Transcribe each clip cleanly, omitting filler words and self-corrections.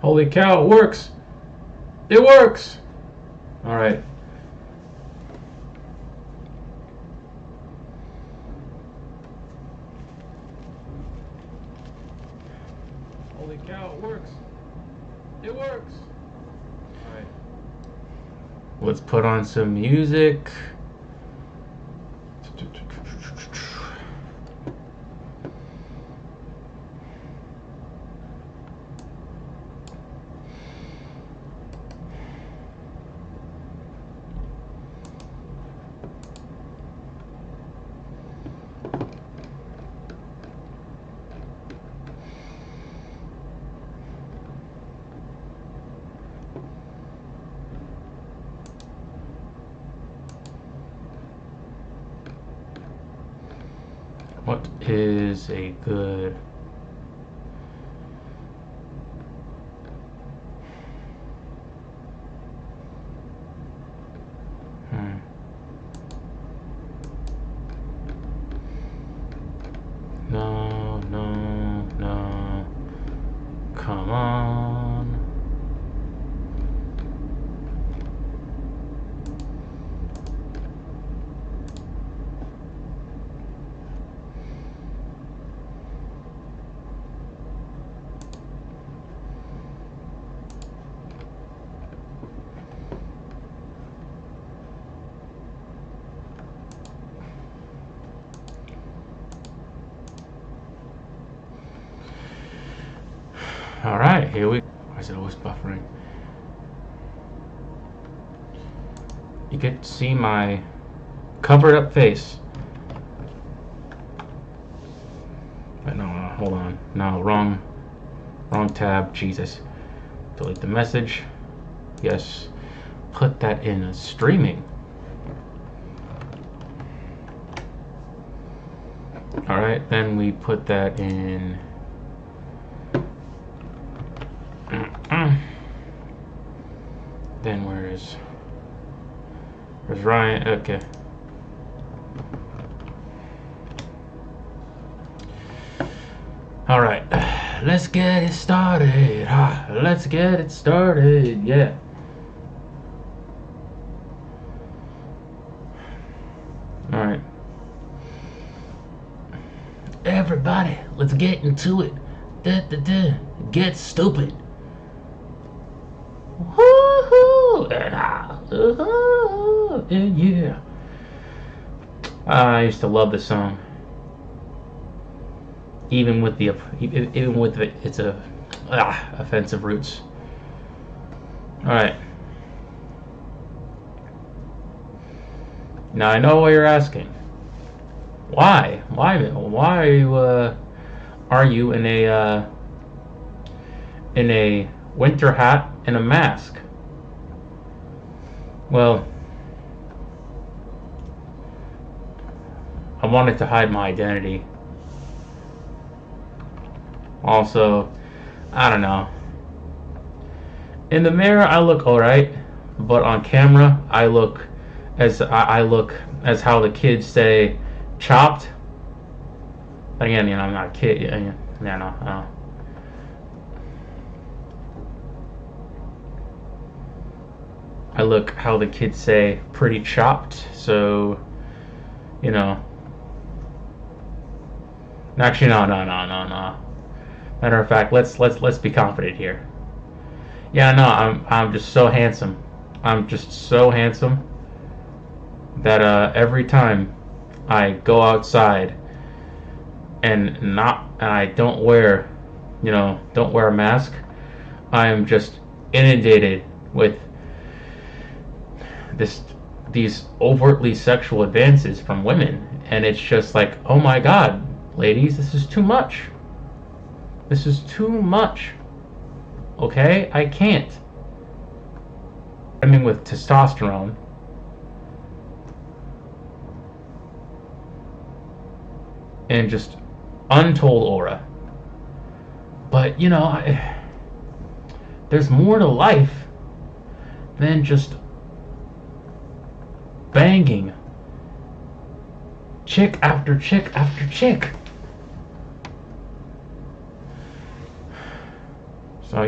Holy cow, it works! It works! Alright. Holy cow, it works! It works! Alright. Let's put on some music. What is a good No, no, no. Come on. Alright, here we go. Why is it always buffering? You get to see my covered up face. But no, hold on. No, wrong tab. Jesus. Delete the message. Yes. Put that in streaming. Alright, then we put that in. Then where's Ryan? Okay. All right, let's get it started. Let's get it started. Yeah. All right. Everybody, let's get into it. Get stupid. Woohoo! Yeah. I used to love this song. Even with its offensive roots. All right. Now I know what you're asking. Why are you in a winter hat and a mask? Well, I wanted to hide my identity. Also, I don't know. In the mirror, I look alright, but on camera, I look as how the kids say, chopped. Again, I'm not a kid. Yeah, no. I look how the kids say, pretty chopped. So, Actually, no. Matter of fact, let's be confident here. Yeah, no, I'm just so handsome. I'm just so handsome that every time I go outside and I don't wear a mask, I am just inundated with these overtly sexual advances from women, and it's just like, oh my god, ladies, this is too much. This is too much. Okay, I can't. I mean, with testosterone. And just untold aura. But, there's more to life than just banging chick after chick after chick. So,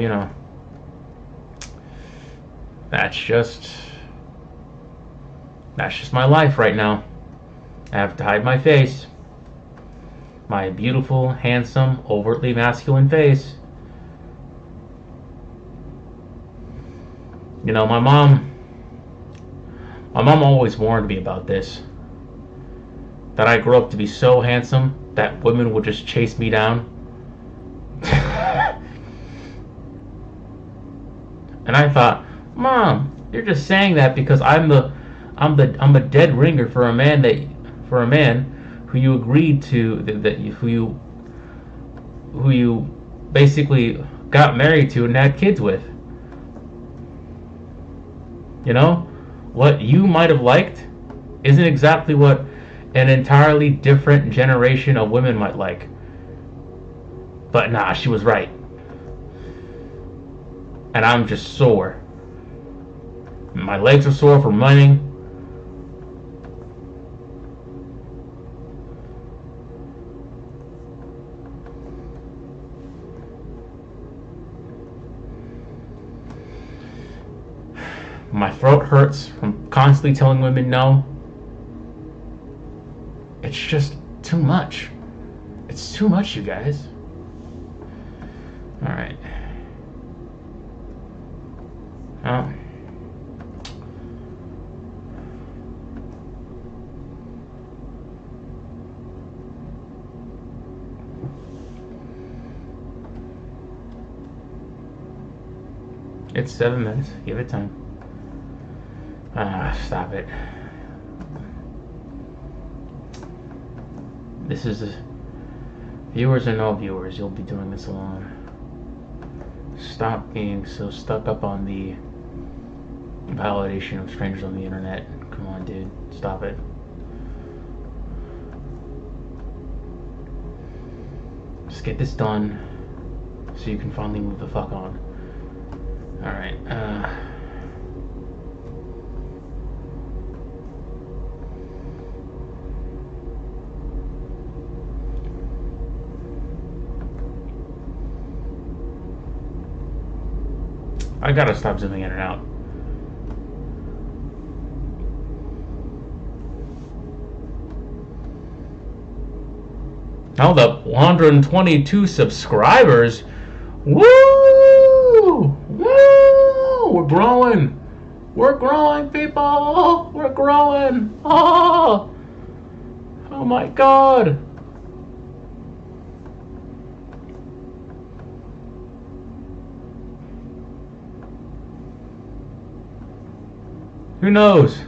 That's just my life right now. I have to hide my face. My beautiful, handsome, overtly masculine face. You know, my mom always warned me about this. That I grew up to be so handsome that women would just chase me down. And I thought, Mom, you're just saying that because I'm a dead ringer for a man who you agreed to who you basically got married to and had kids with. You know, what you might have liked isn't exactly what an entirely different generation of women might like. But nah, she was right. And I'm just sore. My legs are sore from running. My throat hurts from constantly telling women no. It's just too much. It's too much, you guys. Alright. Oh. It's 7 minutes. Give it time. Stop it. This is viewers or no viewers. You'll be doing this alone. Stop being so stuck up on the validation of strangers on the internet. Come on, dude. Stop it. Just get this done so you can finally move the fuck on. Alright, I gotta stop zooming in and out. Hold up, 122 subscribers? Woo! Woo! We're growing! We're growing, people! We're growing! Oh! Oh my god! Who knows?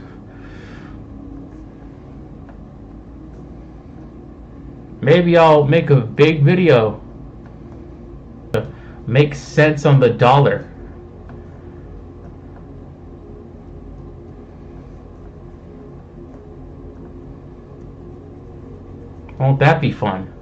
Maybe I'll make a big video. Make sense on the dollar. Won't that be fun?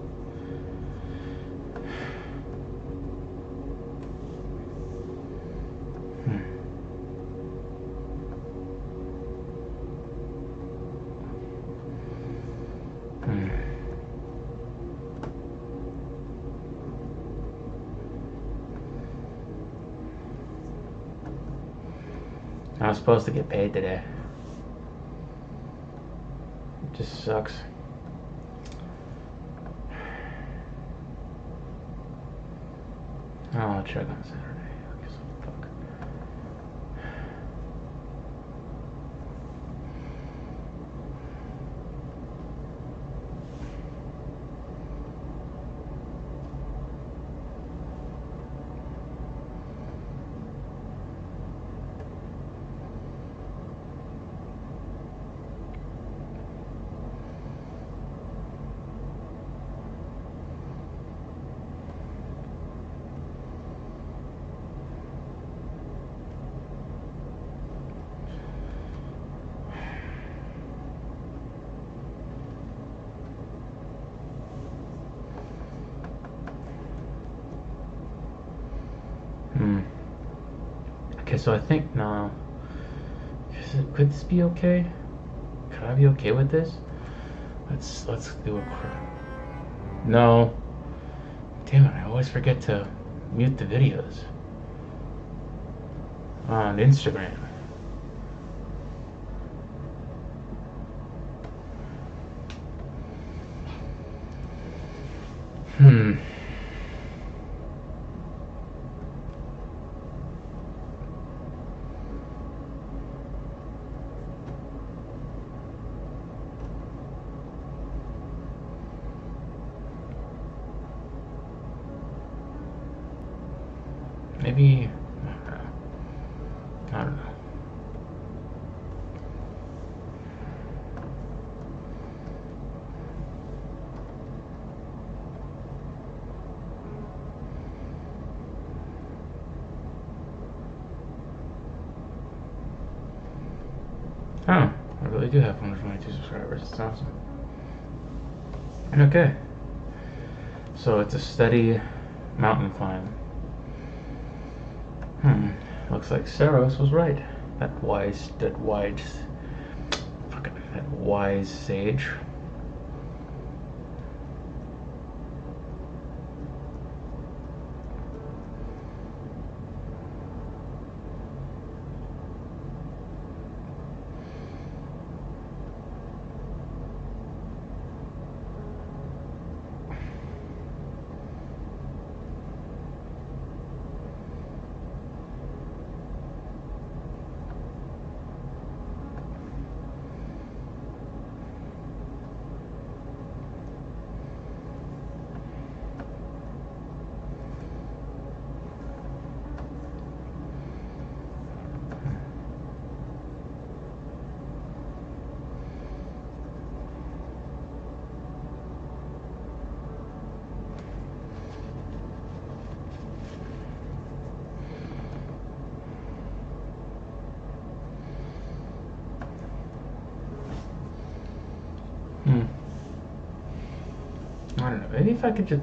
I was supposed to get paid today. It just sucks. I'll check on Saturday. I guess fuck. Okay, so I think no. Could this be okay? Could I be okay with this? Let's do a. No. Damn it! I always forget to mute the videos. on Instagram. Hmm. Maybe, I don't know. Oh, I really do have 122 subscribers. It's awesome. Okay. So it's a steady mountain climb. Looks like Saros was right. That wise sage. I don't know. Maybe if I could just.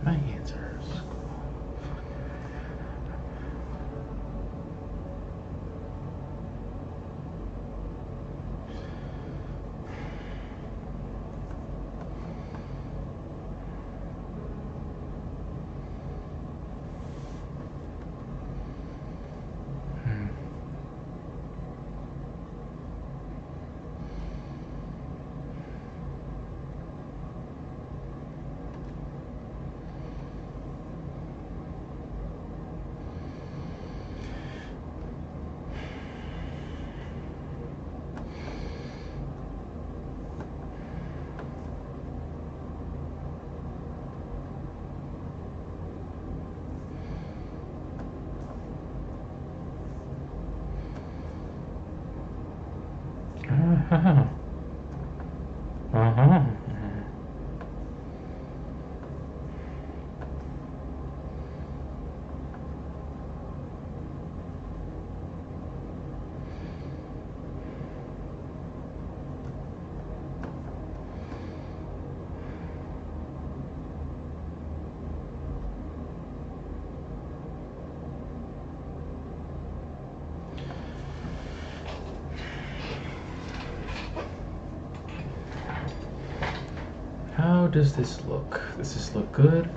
My hands are. Uh-huh. Uh-huh. How does this look? Does this look good?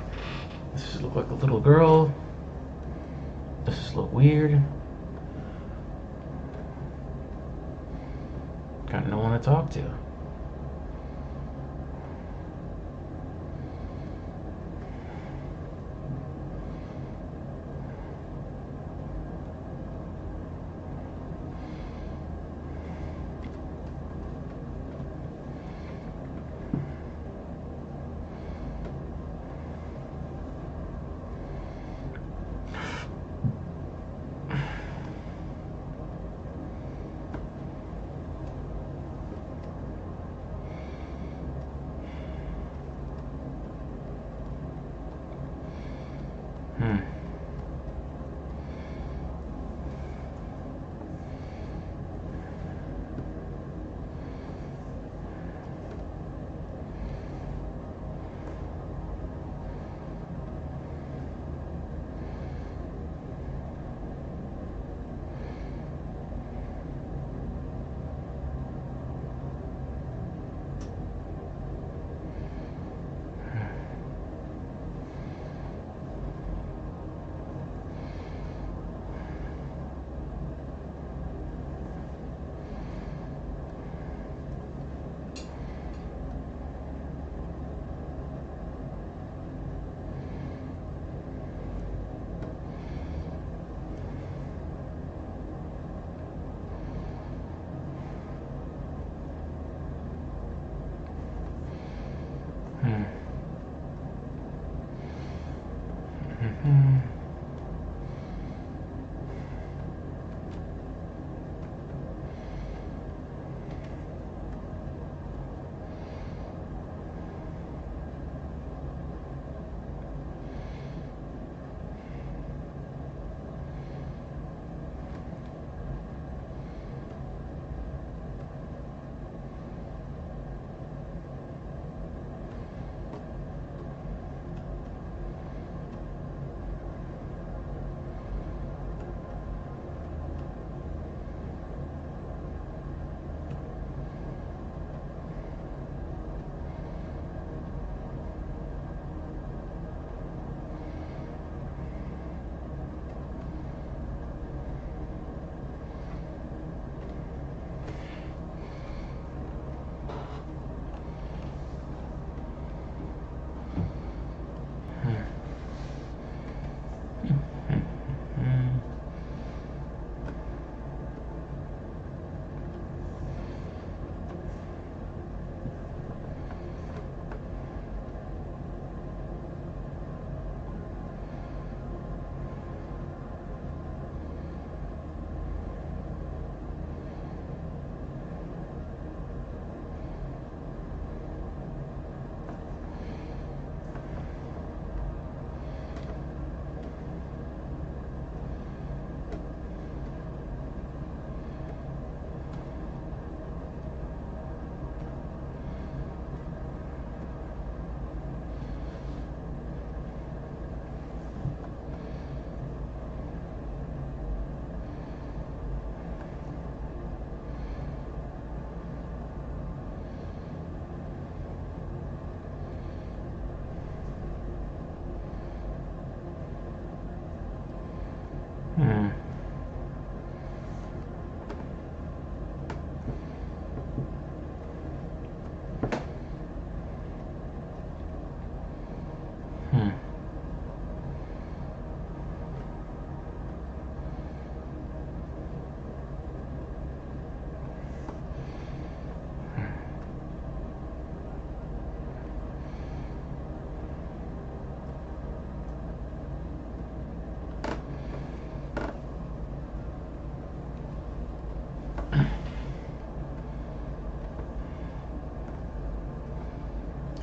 Does this look like a little girl? Does this look weird? Got no one to talk to.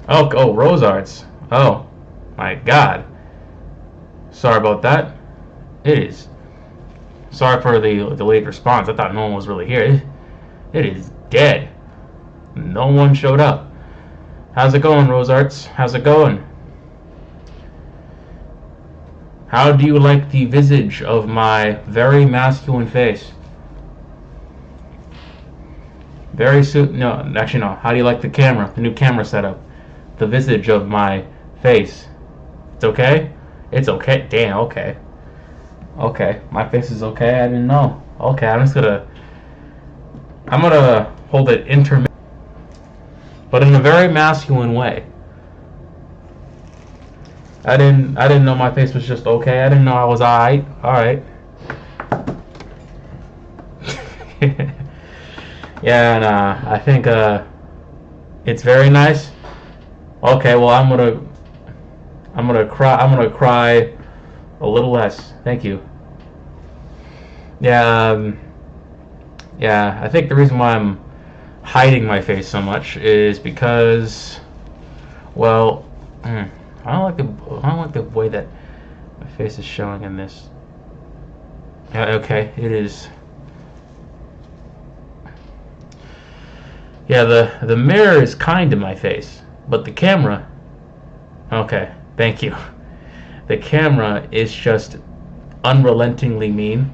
Oh, Rose Arts. Oh, my God. Sorry about that. It is. Sorry for the delayed response. I thought no one was really here. It is dead. No one showed up. How's it going, Rose Arts? How's it going? How do you like the visage of my very masculine face? Very soon. No, actually, no. How do you like the camera? The new camera setup? The visage of my face. It's okay? It's okay. Damn, okay. Okay. My face is okay? I didn't know. Okay, I'm gonna hold it intermittent, but in a very masculine way. I didn't know my face was just okay. I didn't know I was alright. Alright. Yeah, and I think it's very nice. Okay, well I'm gonna cry a little less. Thank you. Yeah, yeah, I think the reason why I'm hiding my face so much is because, well, I don't like the way that my face is showing in this. Yeah, okay, it is. Yeah, the mirror is kind to my face, but the camera. Okay, thank you. The camera is just unrelentingly mean.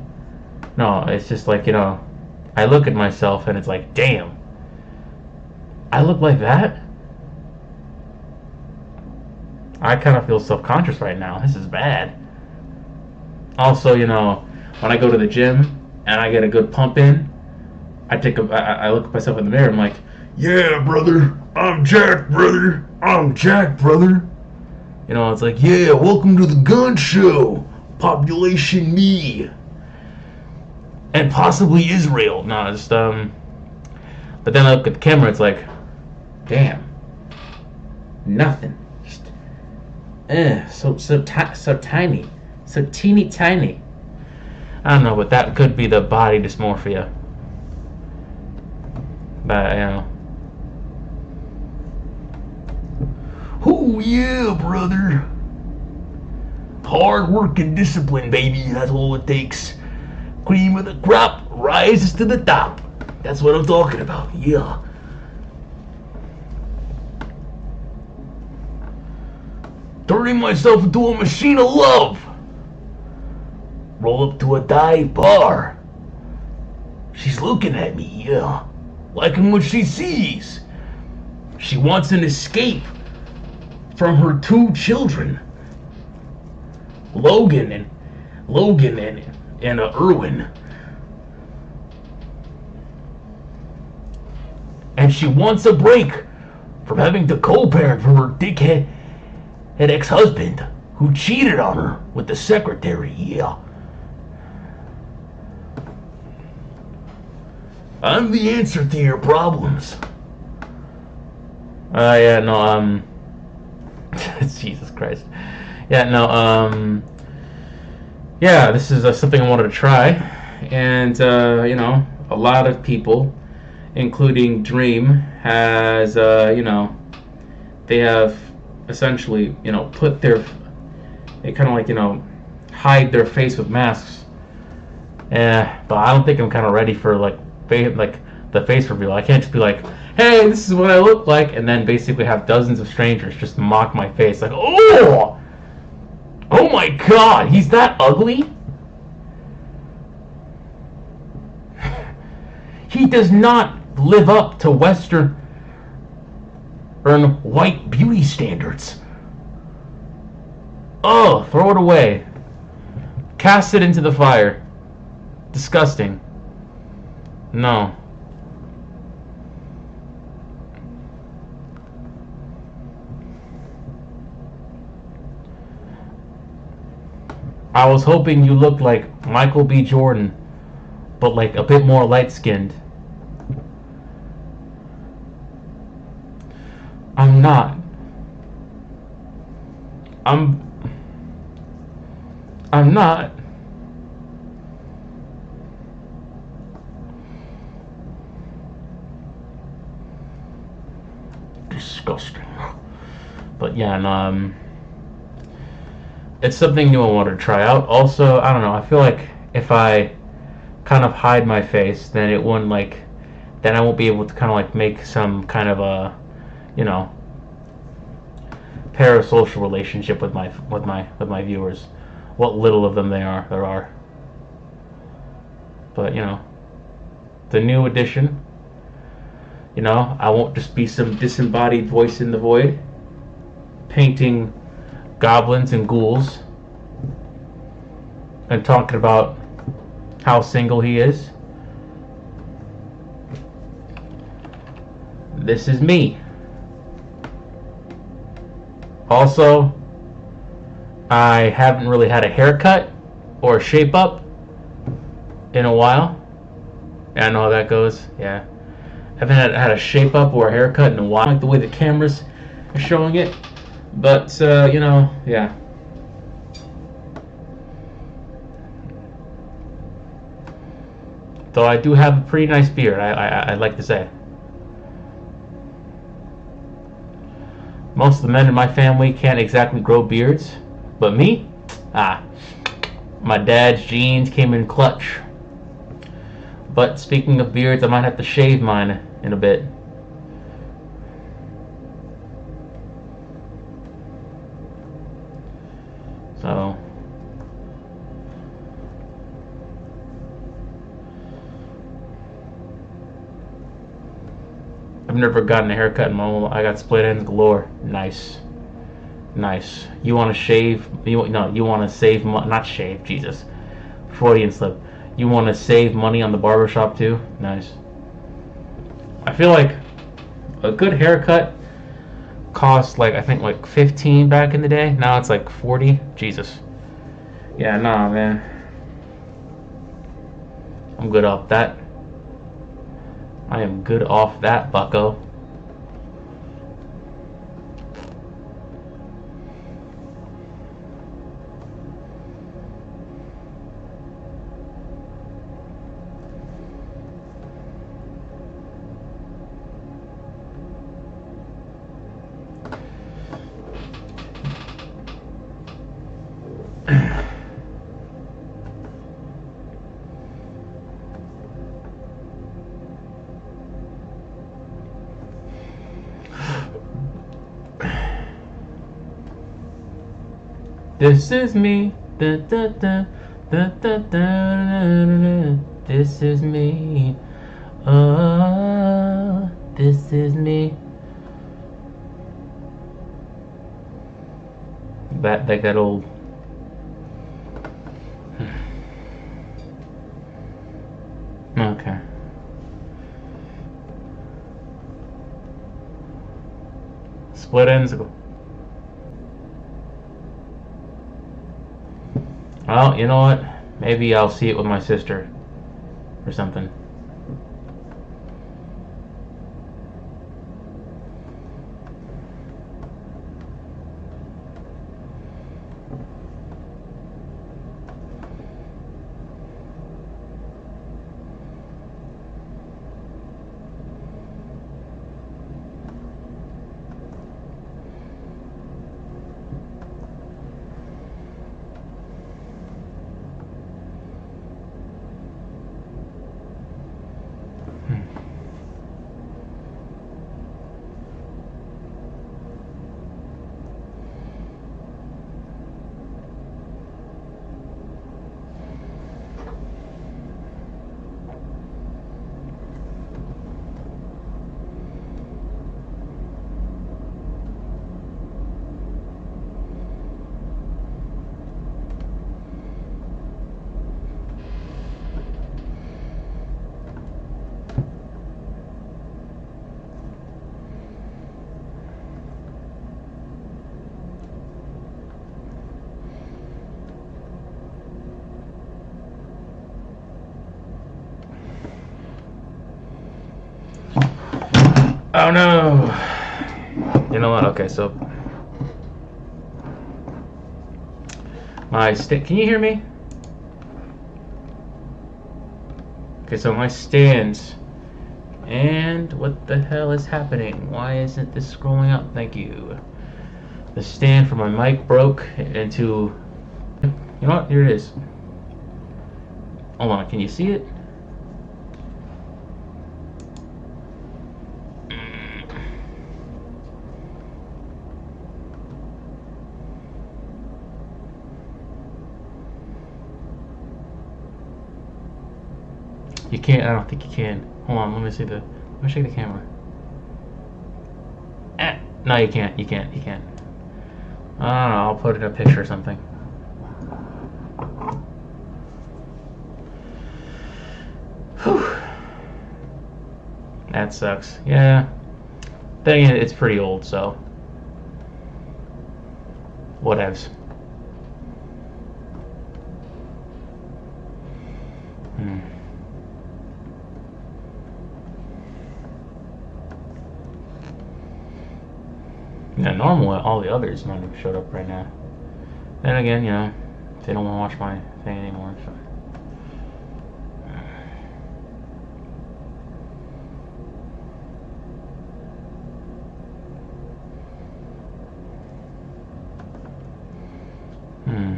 No, it's just like, I look at myself and it's like, damn, I look like that? I kind of feel self-conscious right now. This is bad. Also, when I go to the gym and I get a good pump in, I look at myself in the mirror and I'm like, yeah, brother, I'm Jack, brother. I'm Jack, brother. It's like, yeah, welcome to the gun show. Population me. And possibly Israel. No, just, but then I look at the camera, it's like, damn. Nothing. Just, so tiny. So teeny tiny. I don't know, but that could be the body dysmorphia. But, oh, yeah, brother. Hard work and discipline, baby. That's all it takes. Cream of the crop rises to the top. That's what I'm talking about. Yeah. Turning myself into a machine of love. Roll up to a dive bar. She's looking at me, yeah. Liking what she sees. She wants an escape from her 2 children. Logan and Irwin. And she wants a break from having to co-parent for her dickhead ex-husband who cheated on her with the secretary, yeah. I'm the answer to your problems. Yeah, no, Jesus Christ. Yeah, no, yeah, this is something I wanted to try. And, a lot of people, including Dream, has, they have essentially, put they kind of like, hide their face with masks. But I don't think I'm kind of ready for, like the face reveal. I can't just be like, hey, this is what I look like, and then basically have dozens of strangers just mock my face. Like, oh my God, he's that ugly? He does not live up to Western white beauty standards. Oh, throw it away. Cast it into the fire. Disgusting. No. I was hoping you looked like Michael B. Jordan, but like a bit more light-skinned. I'm not. I'm not. Disgusting. But yeah, and, it's something new I wanted to try out. Also, I don't know. I feel like if I kind of hide my face, then it wouldn't like, then I won't be able to kind of like make some kind of a, you know, parasocial relationship with my viewers. What little of them there are. But you know, the new edition. You know, I won't just be some disembodied voice in the void, painting goblins and ghouls and talking about how single he is. This is me. Also, I haven't really had a haircut or a shape up in a while. Yeah, I know how that goes. Yeah. I haven't had a shape up or a haircut in a while. I like the way the cameras are showing it. But, you know, yeah. Though I do have a pretty nice beard, I'd like to say. Most of the men in my family can't exactly grow beards. But me? My dad's genes came in clutch. But speaking of beards, I might have to shave mine in a bit. So I've never gotten a haircut in my whole life. I got split ends galore. Nice. Nice. You want to shave? You want to save money? Not shave. Jesus. Freudian slip. You want to save money on the barbershop too? Nice. I feel like a good haircut cost like I think like 15 back in the day. Now it's like 40. Jesus. Yeah, nah, man. I'm good off that. I am good off that, bucko. This is me. Da, da, da, da, da, da, da, da. This is me. Oh, this is me. That like that old. Okay. Split ends. Well, you know what? Maybe I'll see it with my sister or something. Oh no! You know what? Okay, so can you hear me? Okay, so my stands, and what the hell is happening? Why isn't this scrolling up? Thank you. The stand for my mic broke into. You know what? Here it is. Hold on. Can you see it? You can't. I don't think you can. Hold on. Let me see the. Let me check the camera. No, you can't. You can't. You can't. I don't know. I'll put in a picture or something. Whew. That sucks. Yeah. Then again, it's pretty old, so whatevs. Hmm. Yeah, normal. All the others might have showed up right now. Then again, you know, they don't want to watch my thing anymore. So. Hmm.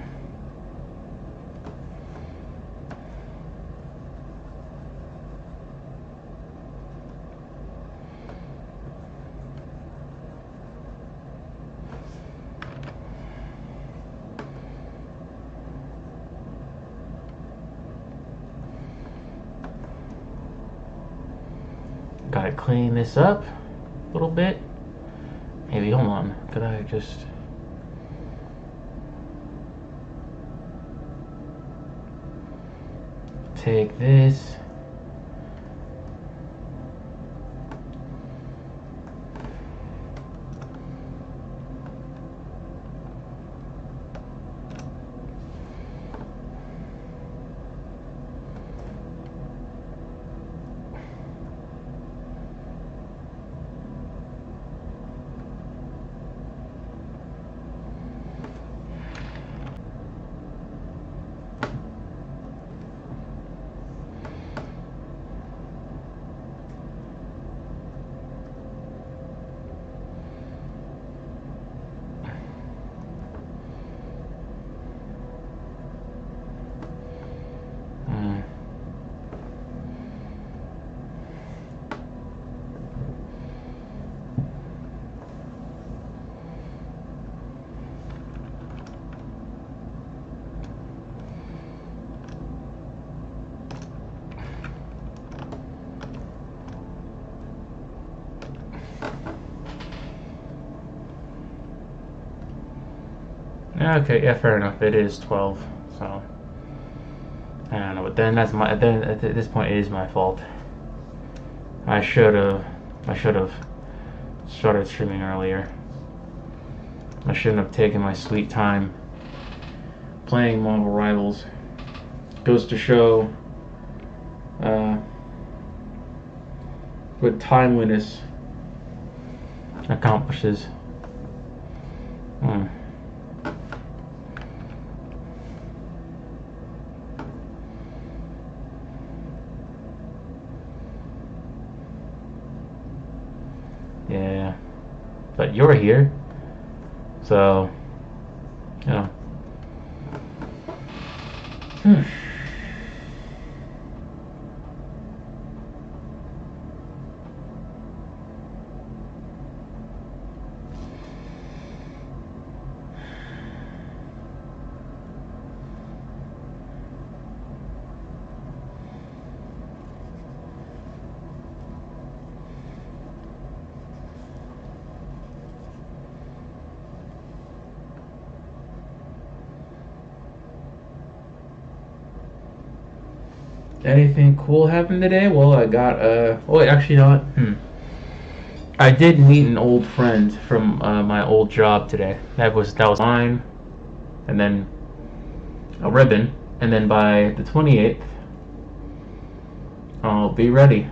Gotta clean this up a little bit. Maybe, hold on. Could I just... take this. Okay, yeah, fair enough. It is 12, so I don't know. But then then at this point it is my fault. I should have started streaming earlier. I shouldn't have taken my sweet time playing Marvel Rivals. Goes to show what timeliness accomplishes. Yeah, but you're here, so you know. Anything cool happened today? Well, I got oh wait, actually, you know what? I did meet an old friend from my old job today. That was mine, and then a ribbon, and then by the 28th, I'll be ready.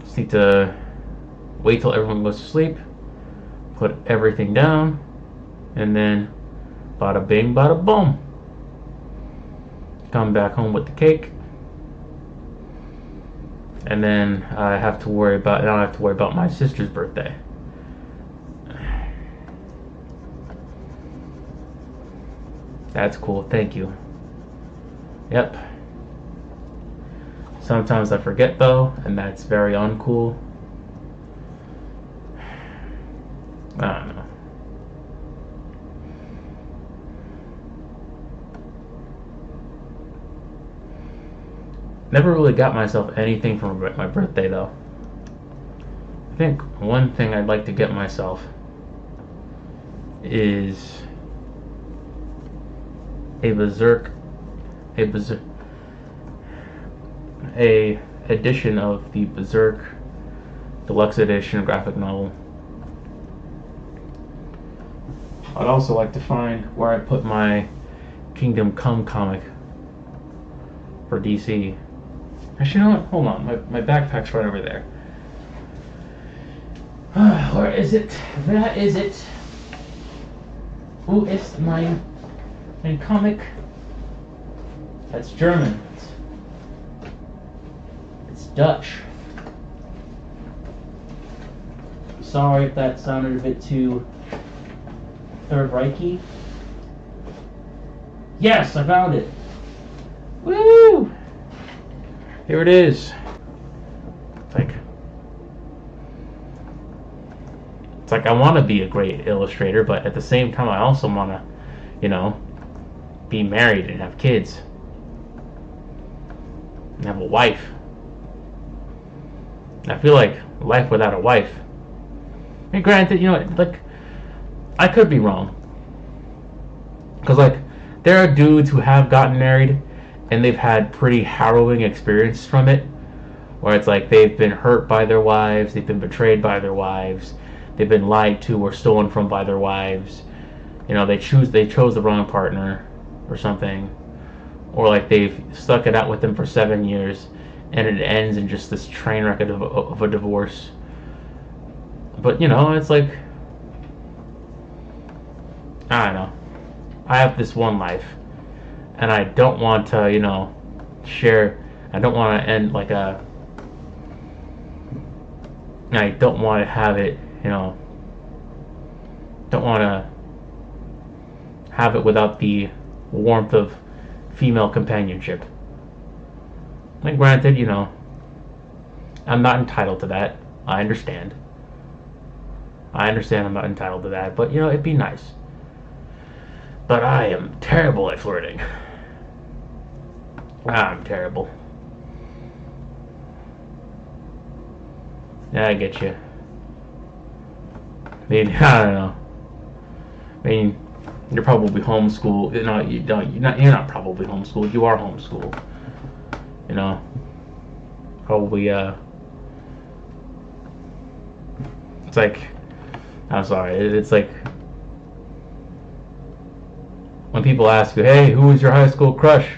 Just need to wait till everyone goes to sleep, put everything down, and then bada bing, bada boom. Come back home with the cake And then I have to worry about now I have to worry about my sister's birthday. That's cool. Thank you. Yep. Sometimes I forget though, and that's very uncool. I don't know. Never really got myself anything for my birthday though. I think one thing I'd like to get myself is a berserk a edition of the Berserk Deluxe Edition graphic novel. I'd also like to find where I put my Kingdom Come comic for DC. Actually, you know what? Hold on. My backpack's right over there. Where is it? Where is it? Wo ist mein comic? That's German. It's Dutch. Sorry if that sounded a bit too Third Reichy. Yes, I found it. Woo! Here it is. It's like I want to be a great illustrator, but at the same time I also want to, you know, be married and have kids. And have a wife. I feel like life without a wife. And granted, you know, like, I could be wrong. Because, like, there are dudes who have gotten married and they've had pretty harrowing experience from it. Where it's like they've been hurt by their wives, they've been betrayed by their wives, they've been lied to or stolen from by their wives. You know, they chose the wrong partner or something. Or like they've stuck it out with them for 7 years and it ends in just this train wreck of a divorce. But, you know, it's like, I don't know. I have this one life, and I don't want to, you know, share. I don't want to end like a. I don't want to have it, you know. Don't want to have it without the warmth of female companionship. And granted, you know, I'm not entitled to that. I understand. I'm not entitled to that, but, you know, it'd be nice. But I am terrible at flirting. I'm terrible. Yeah, I get you. I mean, I don't know. I mean, you're probably homeschooled. You're not probably homeschooled. You are homeschooled. You know, probably. It's like, I'm sorry. It's like when people ask you, "Hey, who was your high school crush?"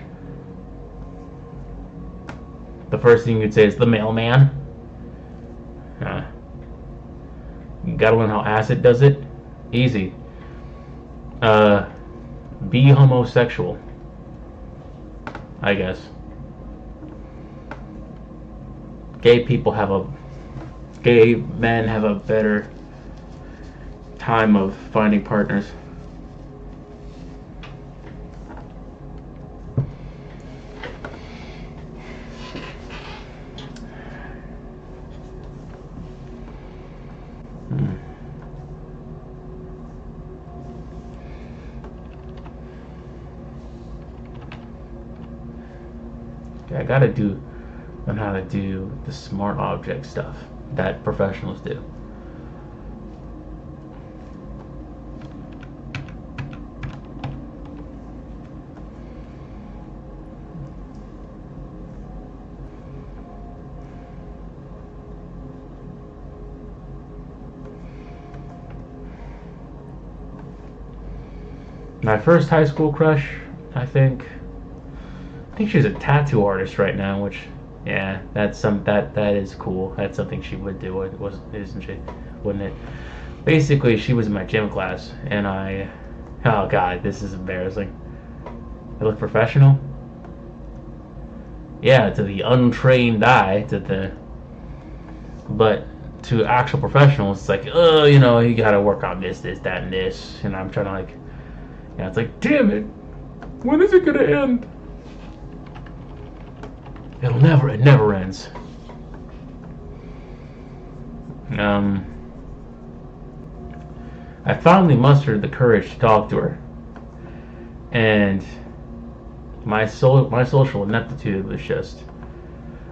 The first thing you'd say is the mailman. You gotta learn how acid does it. Easy. Be homosexual, I guess. Gay men have a better time of finding partners. I gotta learn how to do the smart object stuff that professionals do. My first high school crush, I think she's a tattoo artist right now, which, yeah, that is cool. That's something she would do, isn't she? Wouldn't it? Basically, she was in my gym class, and oh god, this is embarrassing. I look professional. Yeah, to the untrained eye, but to actual professionals, it's like, oh, you gotta work on this, this, that, and this. And I'm trying to like, it's like, damn it, when is it gonna end? It never ends. I finally mustered the courage to talk to her, and my social ineptitude was just,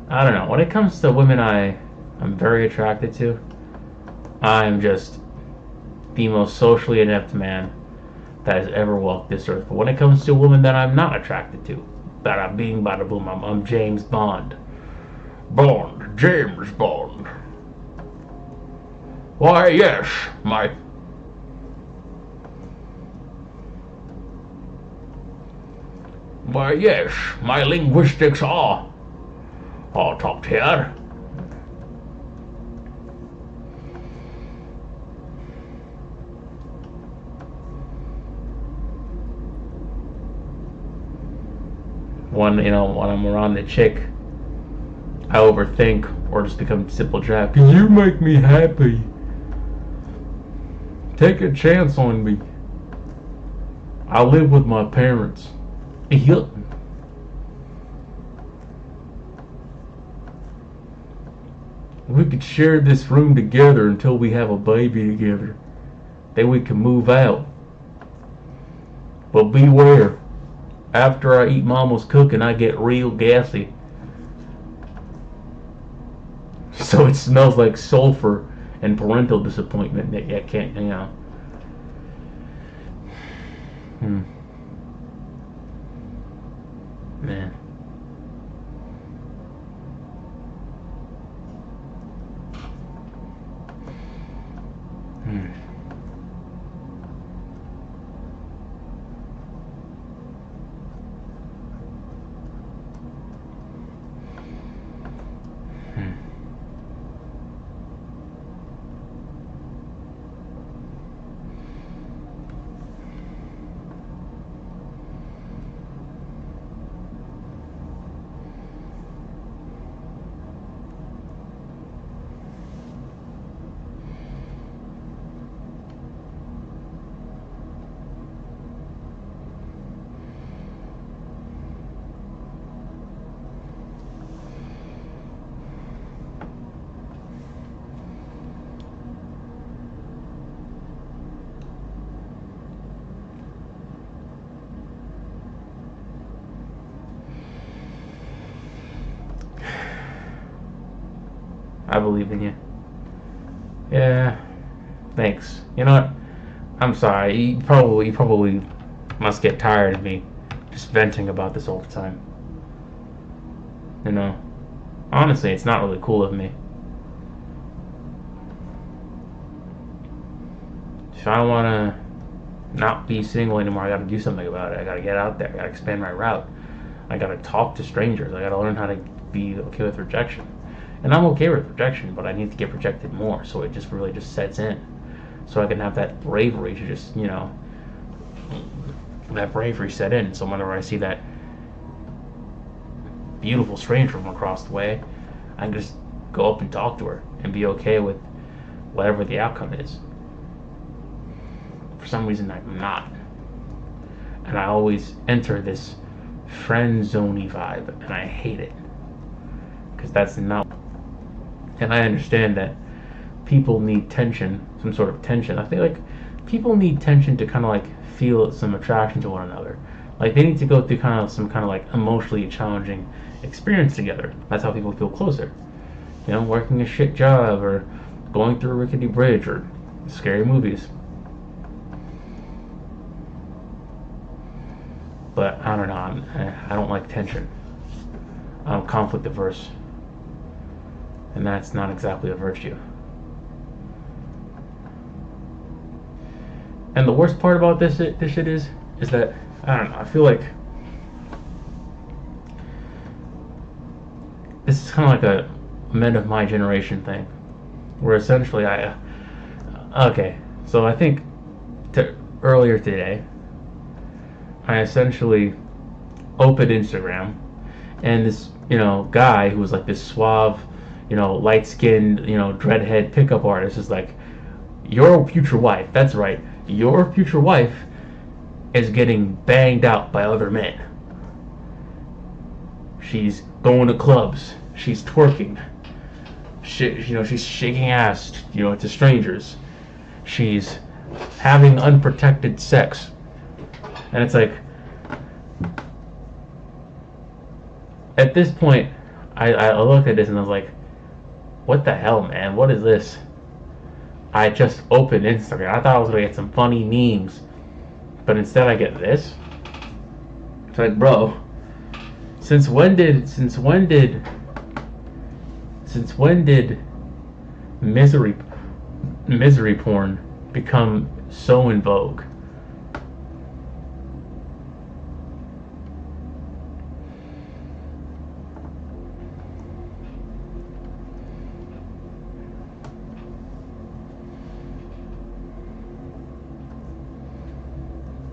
I don't know. When it comes to women I'm very attracted to, I'm just the most socially inept man that has ever walked this earth. But when it comes to a woman that I'm not attracted to, bada bing, bada boom, I'm James Bond. James Bond. Why, yes, my linguistics are top tier. When I'm around the chick, I overthink or just become simple jack. You make me happy. Take a chance on me. I live with my parents. Yup. We could share this room together until we have a baby together. Then we can move out. But beware. After I eat mama's cooking, I get real gassy. So it smells like sulfur and parental disappointment that I can't. Man. Hmm. I believe in you. Yeah. Thanks. You know what? I'm sorry. You probably must get tired of me just venting about this all the time. You know. Honestly, it's not really cool of me. If I want to not be single anymore, I got to do something about it. I got to get out there. I got to expand my route. I got to talk to strangers. I got to learn how to be okay with rejection. And I'm okay with rejection, but I need to get rejected more so it just really just sets in. So I can have that bravery to just, that bravery set in. So whenever I see that beautiful stranger from across the way, I can just go up and talk to her and be okay with whatever the outcome is. For some reason, I'm not. And I always enter this friend zone-y vibe, and I hate it. Because that's not. And I understand that people need tension, some sort of tension. I feel like people need tension to kind of like feel some attraction to one another. Like they need to go through kind of some kind of like emotionally challenging experience together. That's how people feel closer. Working a shit job or going through a rickety bridge or scary movies. But I don't know. I don't like tension. I'm conflict averse. And that's not exactly a virtue. And the worst part about this shit is that, I don't know, I feel like this is kind of like a men of my generation thing, where essentially okay, so I think earlier today, I essentially opened Instagram, and this guy who was like this suave, light skinned, dreadhead pickup artist is like, your future wife, that's right, your future wife is getting banged out by other men. She's going to clubs. She's twerking. She's shaking ass, to strangers. She's having unprotected sex. And it's like, at this point, I looked at this and I was like, what the hell, man? What is this? I just opened Instagram. I thought I was going to get some funny memes. But instead I get this. It's like, bro, since when did misery porn become so in vogue?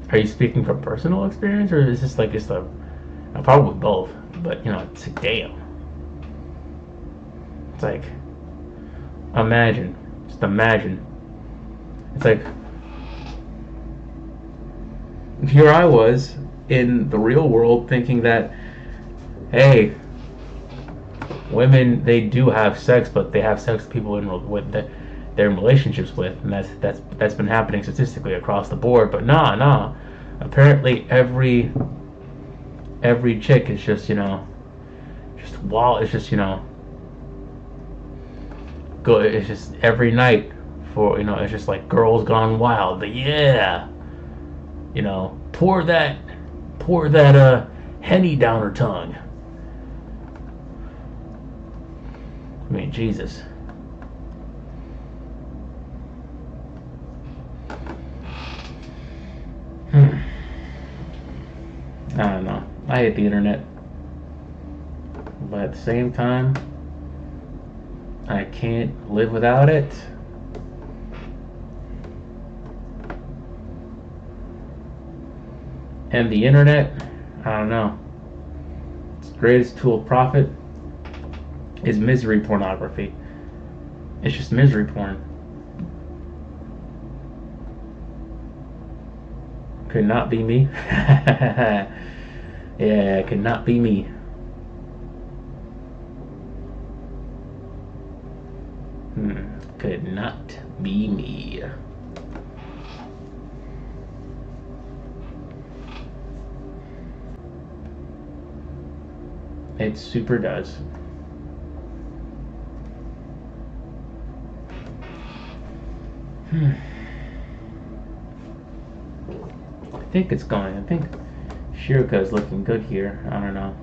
Are you speaking from personal experience, or is this like just probably both? But it's like, damn. It's like, just imagine. It's like, here I was in the real world thinking that, hey, women, they do have sex, but they have sex with people they're in relationships with, and that's been happening statistically across the board. But nah. Apparently, every chick is just go. It's just every night for it's just like girls gone wild. But yeah, pour that Henny down her tongue. I mean, Jesus. I don't know. I hate the internet. But at the same time, I can't live without it. And the internet, I don't know. Its greatest tool of profit is misery pornography. It's just misery porn. Could not be me. Yeah, could not be me. Could not be me. It super does. I think it's going. I think Shirka is looking good here. I don't know.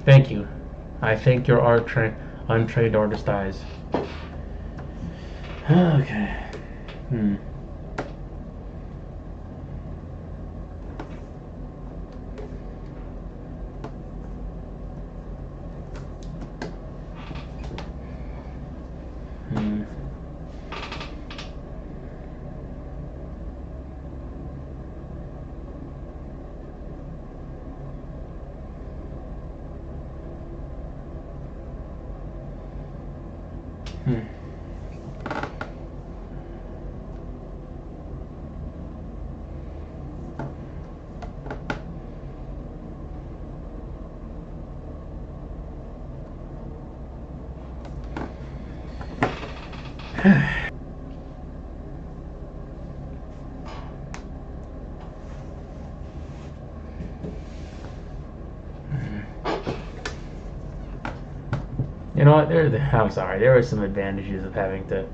Thank you. I thank your untrained artist eyes. Okay. You know what? I'm sorry. There are some advantages of having to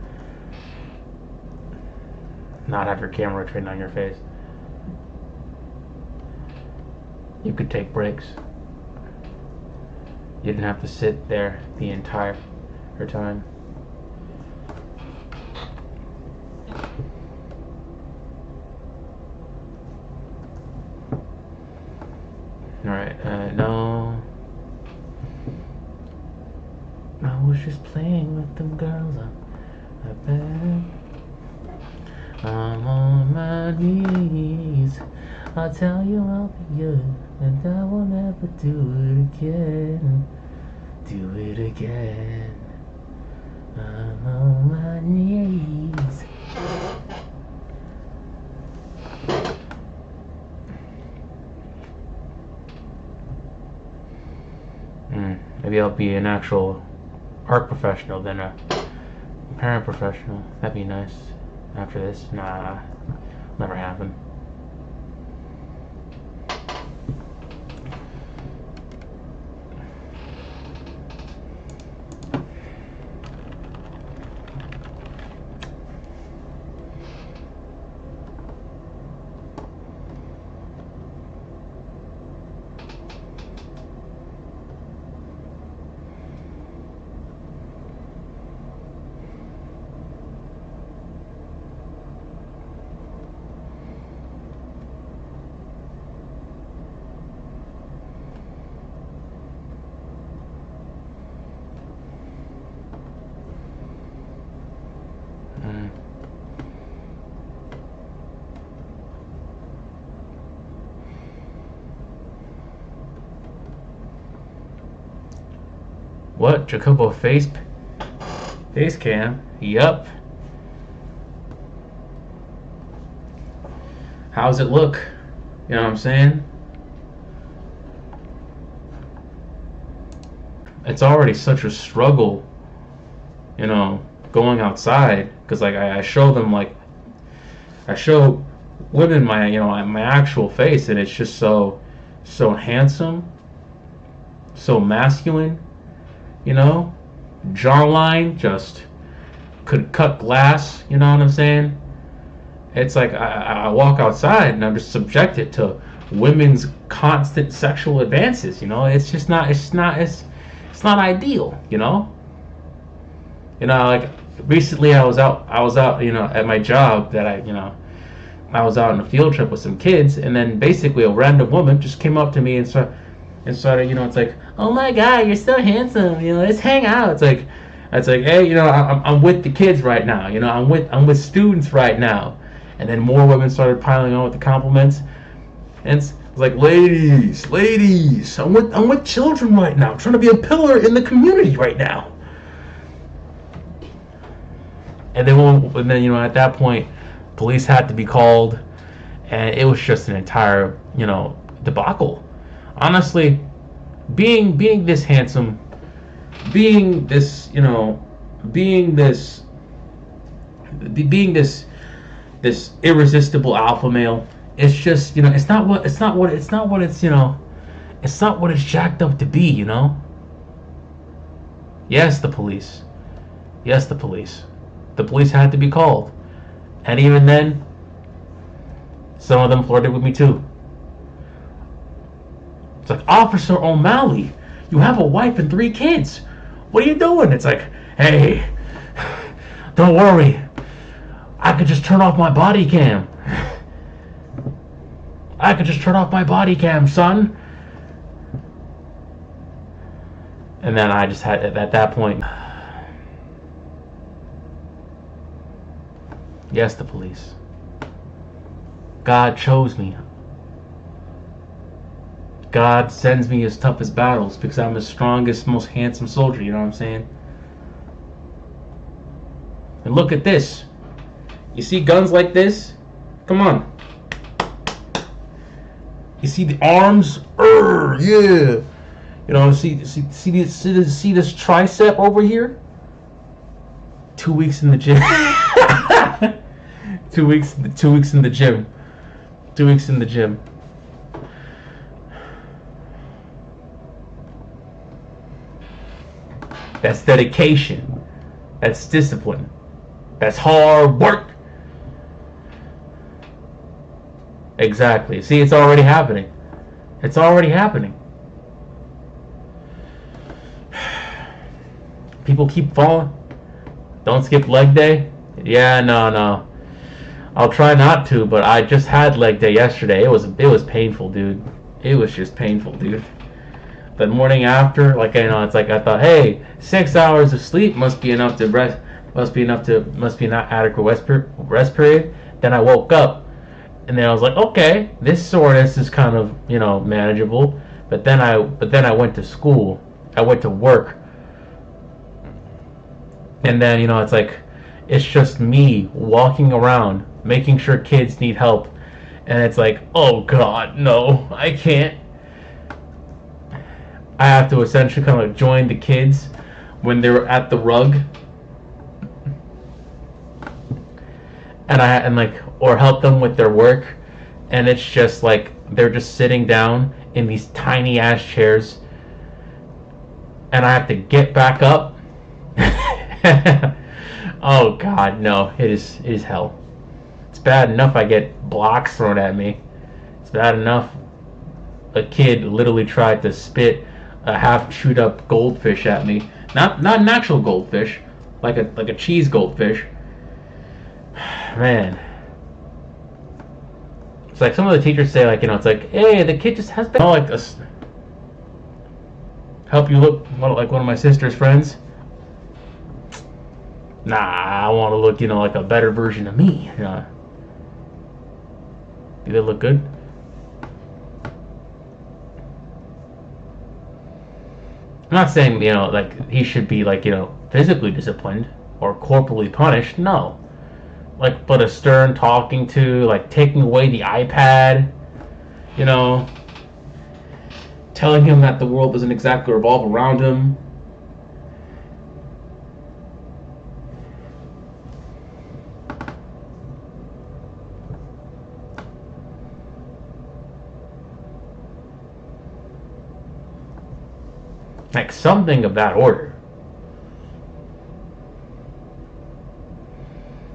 not have your camera trained on your face. You could take breaks. You didn't have to sit there the entire time. Alright, no. I was just playing with them girls on my bed. I'm on my knees. I'll tell you I'll be good, and I will never do it again. Do it again. I'm on my knees. Maybe I'll be an actual art professional than a paraprofessional. That'd be nice. After this, nah, never happen. What? Jacobo face cam? Yup. How's it look? You know what I'm saying? It's already such a struggle, you know, going outside, because like I show them, like I show women my, you know, my actual face, and it's just so handsome, so masculine, you know, jawline just could cut glass, you know what I'm saying? It's like I walk outside and I'm just subjected to women's constant sexual advances, you know. It's not ideal, you know. You know, like recently I was out, you know, at my job that I was out on a field trip with some kids, and then basically a random woman just came up to me and started, you know, it's like, oh my God, you're so handsome, you know, let's hang out. It's like, hey, you know, I'm with the kids right now, you know, I'm with students right now. And then more women started piling on with the compliments, and it's like, ladies, I'm with children right now. I'm trying to be a pillar in the community right now. And then you know, at that point, police had to be called, and it was just an entire, you know, debacle. Honestly, being this handsome, being this, you know, being this irresistible alpha male, it's just, you know, it's not what it's you know, it's not what it's jacked up to be, you know. Yes, the police had to be called, and even then, some of them flirted with me too. It's like, Officer O'Malley, you have a wife and 3 kids. What are you doing? It's like, hey, don't worry, I could just turn off my body cam. I could just turn off my body cam, son. And then I just had, at that point, yes, the police. God chose me. God sends me his toughest battles because I'm his strongest, most handsome soldier, you know what I'm saying? And look at this. You see guns like this? Come on. You see the arms? Yeah. You know, see this tricep over here? 2 weeks in the gym. 2 weeks. 2 weeks in the gym. 2 weeks in the gym. That's dedication. That's discipline. That's hard work. Exactly. See, it's already happening. It's already happening. People keep falling. Don't skip leg day. Yeah, no. I'll try not to, but I just had leg day yesterday. It was painful, dude. It was just painful, dude. The morning after, like, it's like I thought, hey, 6 hours of sleep must be enough to rest, must be an adequate rest period. Then I woke up, and then I was like, okay, this soreness is kind of manageable. But then I went to school, I went to work, and then it's like it's just me walking around making sure kids need help, and it's like, oh God, no, I can't. I have to essentially kind of join the kids when they're at the rug, or help them with their work, and it's just like they're just sitting down in these tiny ass chairs, and I have to get back up. Oh God, no! It is hell. It's bad enough I get blocks thrown at me. It's bad enough a kid literally tried to spit a half chewed up goldfish at me. Not natural goldfish, like a cheese goldfish. Man, it's like some of the teachers say, like, it's like, hey, the kid just has like this. Help you look like one of my sister's friends. Nah, I want to look, like a better version of me. Do they look good? I'm not saying, like he should be like, physically disciplined or corporally punished. No. Like, but a stern talking to, like taking away the iPad, telling him that the world doesn't exactly revolve around him. Like something of that order.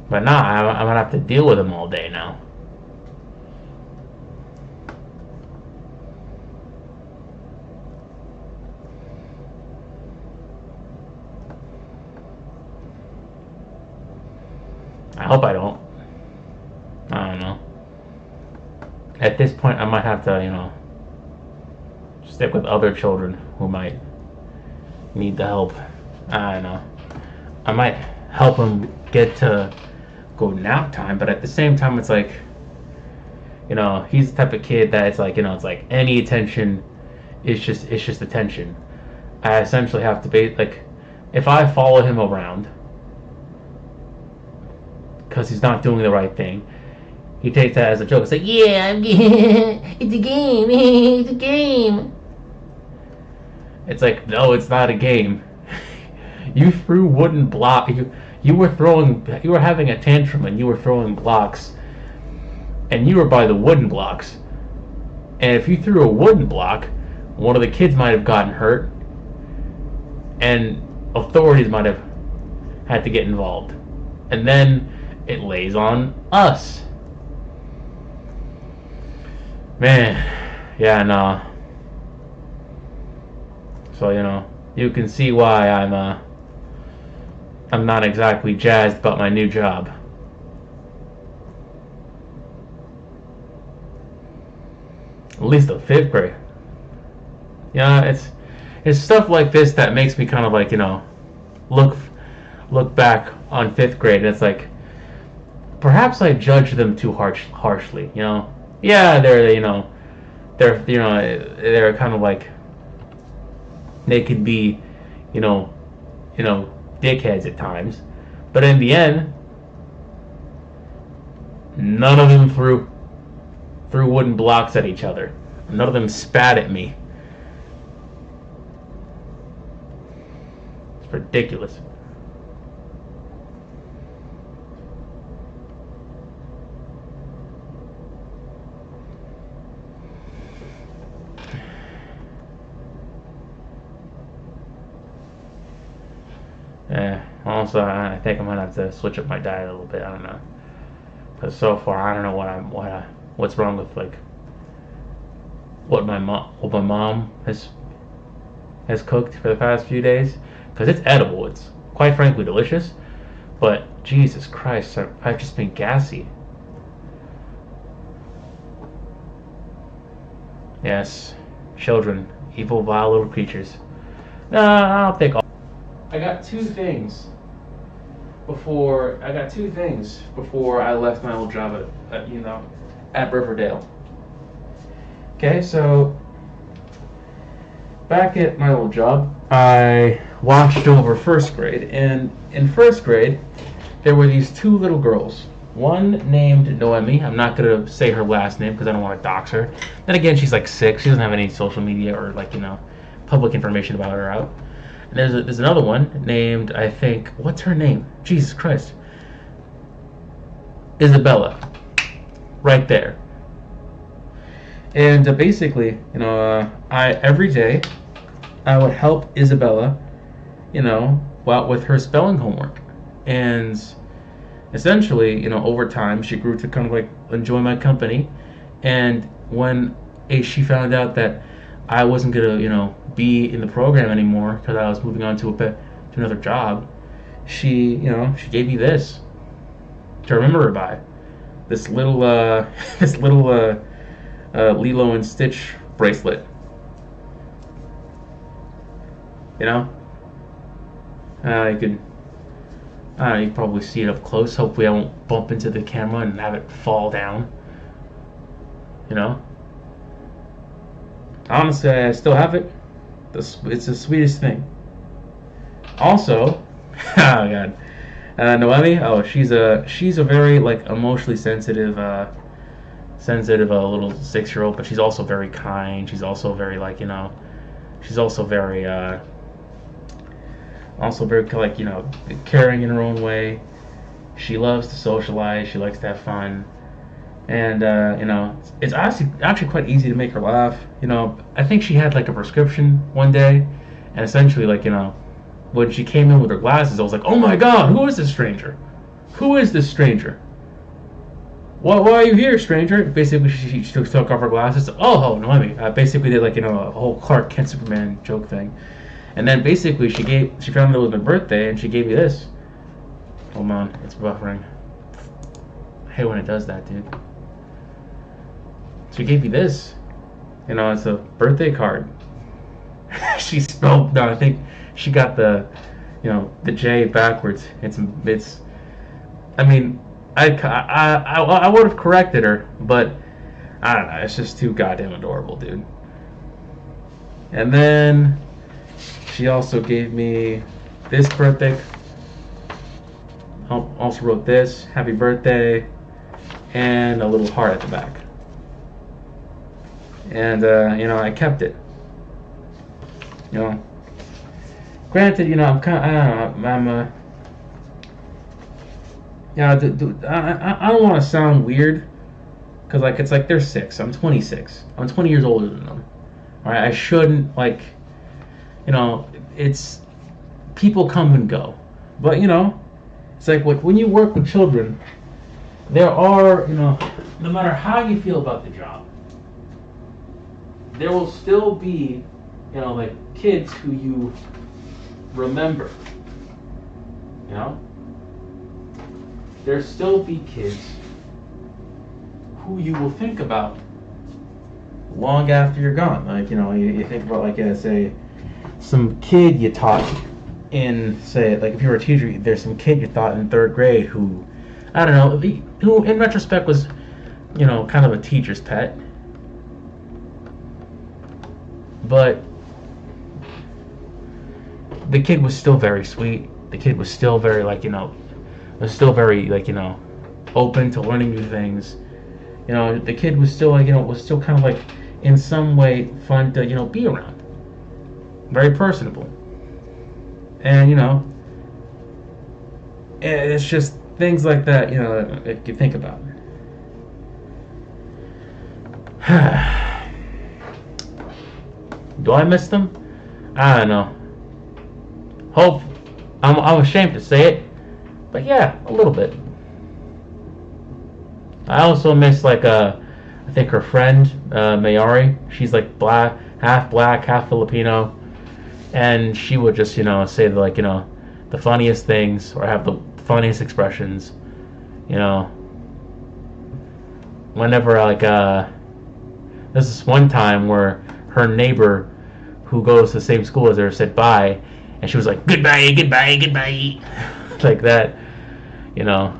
But nah, I'm gonna have to deal with him all day now. I hope I don't. I don't know. At this point, I might have to, stick with other children who might need the help. I don't know. I might help him get to go nap time, but at the same time, it's like, he's the type of kid that it's like, it's like any attention is just attention. I essentially have to be like, if I follow him around because he's not doing the right thing, he takes that as a joke. It's like, yeah, it's a game, it's a game. It's like, no, it's not a game. You threw wooden block. You were having a tantrum and you were throwing blocks, and you were by the wooden blocks. And if you threw a wooden block, one of the kids might have gotten hurt, and authorities might have had to get involved, and then it lays on us. Man, yeah, no. So you can see why I'm not exactly jazzed about my new job. At least the 5th grade. Yeah, it's stuff like this that makes me kind of like, look back on 5th grade, and it's like, perhaps I judged them too harshly. Yeah, they're kind of like, they could be, dickheads at times, but in the end, none of them threw wooden blocks at each other. None of them spat at me. It's ridiculous. Also, I think I'm gonna have to switch up my diet a little bit. I don't know, because so far I don't know what's wrong with like what my mom has cooked for the past few days. Because it's edible. It's quite frankly delicious. But Jesus Christ, I've just been gassy. Yes, children, evil, vile little creatures. No, I don't think all. I got two things before I left my old job at Riverdale. Okay, so back at my old job, I watched over first grade, and in first grade, there were these two little girls. One named Noemi. I'm not gonna say her last name because I don't want to dox her. Then again, she's like 6. She doesn't have any social media or public information about her out. And there's another one named, I think, what's her name? Jesus Christ. Isabella. Right there. And basically, I every day I would help Isabella, out with her spelling homework. And essentially, over time, she grew to kind of like enjoy my company. And when she found out that I wasn't gonna, be in the program anymore because I was moving on to another job, she gave me this to remember her by. This little Lilo and Stitch bracelet. You can probably see it up close. Hopefully, I won't bump into the camera and have it fall down. Honestly, I still have it. It's the sweetest thing. Also, oh god, Noemi. Oh, she's a very like emotionally sensitive little 6-year-old, but she's also very kind. She's also very she's also very caring in her own way. She loves to socialize. She likes to have fun, and it's actually quite easy to make her laugh. I think she had like a prescription one day, and essentially when she came in with her glasses, I was like, oh my god, who is this stranger? Who is this stranger? Why are you here, stranger? Basically, she took off her glasses. Oh, Noemi. Basically did a whole Clark Kent Superman joke thing. And then basically she found out it was my birthday and she gave me this. Hold on, it's buffering. I hate when it does that, dude. She gave me this. It's a birthday card. I think she got the J backwards. I mean, I would have corrected her, but I don't know. It's just too goddamn adorable, dude. And then she also gave me this birthday. Also wrote this, happy birthday, and a little heart at the back. And I kept it. Granted, I'm kind of, I don't want to sound weird, because it's like they're 6. I'm 26. I'm 20 years older than them. All right, I shouldn't it's people come and go, but it's like when you work with children, there are no matter how you feel about the job, there will still be kids who you remember. There'll still be kids who you will think about long after you're gone. You think about say some kid you taught in, say, if you were a teacher, there's some kid you taught in 3rd grade who, I don't know, who in retrospect was kind of a teacher's pet, but the kid was still very sweet. The kid was still very was still very open to learning new things. The kid was still was still kind of in some way fun to be around. Very personable. And it's just things like that you think about. Do I miss them? I don't know. I'm ashamed to say it, but yeah, a little bit. I also miss like I think her friend Mayari. She's like black, half Filipino, and she would just say like the funniest things or have the funniest expressions. You know, whenever like there's this one time where her neighbor who goes to the same school as her said bye, and she was like goodbye, goodbye, goodbye, like that. You know,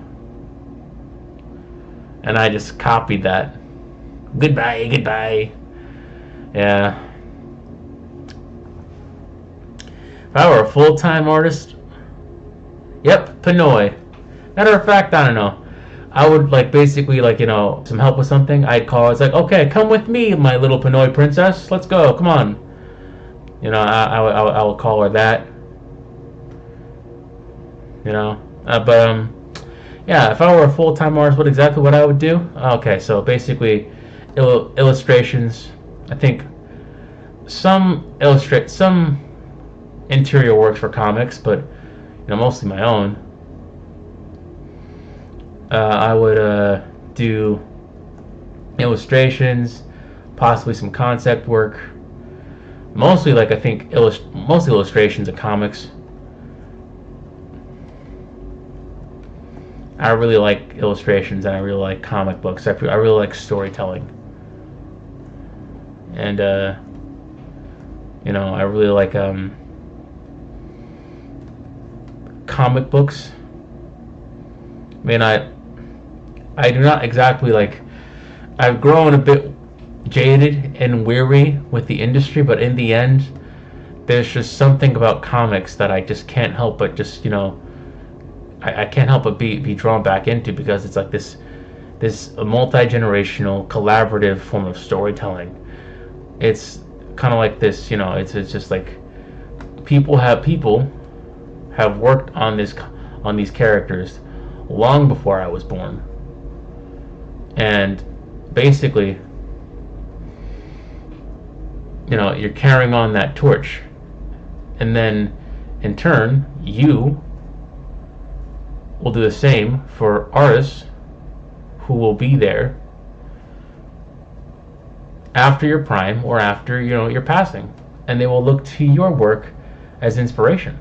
and I just copied that. Goodbye, goodbye. Yeah. If I were a full-time artist, yep, Pinoy. Matter of fact, I don't know. I would like basically like some help with something. I'd call. It's like, okay, come with me, my little Pinoy princess. Let's go. Come on. I will call her that. But yeah. If I were a full-time artist, what I would do? Okay, so basically, illustrations. I think some interior works for comics, but mostly my own. I would do illustrations, possibly some concept work. Mostly, like I think, mostly illustrations of comics. I really like illustrations, and I really like comic books. I really like storytelling, and I really like comic books. I mean, I do not exactly like. I've grown a bit jaded and weary with the industry, but in the end, there's just something about comics that I just can't help but just I can't help but be drawn back into, because it's like this multi-generational collaborative form of storytelling. It's kind of like this, it's just like people have worked on these characters long before I was born, and basically you're carrying on that torch, and then in turn you will do the same for artists who will be there after your prime or after your passing, and they will look to your work as inspiration.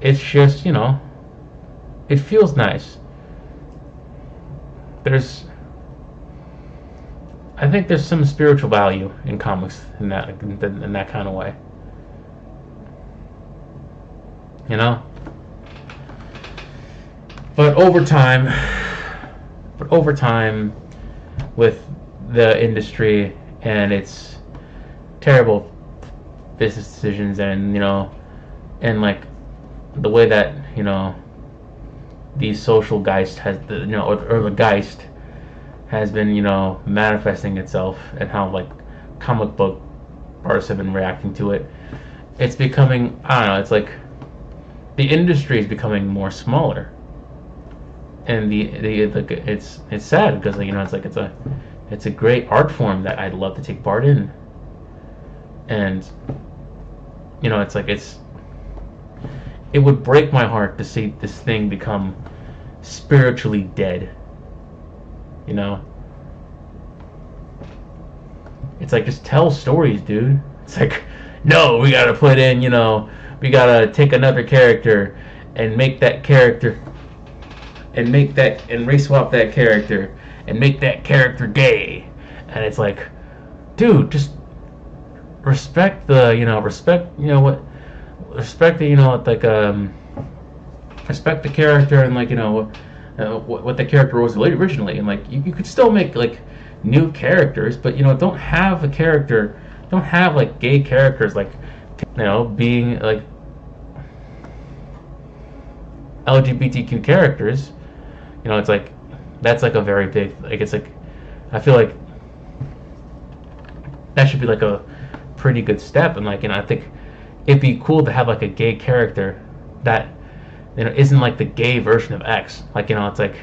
It's just it feels nice. I think there's some spiritual value in comics in that kind of way. But over time, with the industry and its terrible business decisions, and and like the way that these social geist has or the geist has been manifesting itself, and how like comic book artists have been reacting to it. It's becoming, I don't know, it's like the industry is becoming more smaller, and it's sad, because it's like it's a great art form that I'd love to take part in, and it's like it would break my heart to see this thing become spiritually dead. It's like, just tell stories, dude. It's like, no, we gotta put in, we gotta take another character and make that character and race swap that character and make that character gay. And it's like, dude, just respect the respect the respect the character, and what the character was originally, and like you could still make like new characters, but don't have like gay characters, like being like LGBTQ characters. It's like that's like a very big, like, it's like, I feel like that should be like a pretty good step, and like I think it'd be cool to have like a gay character that isn't like the gay version of X. Like it's like,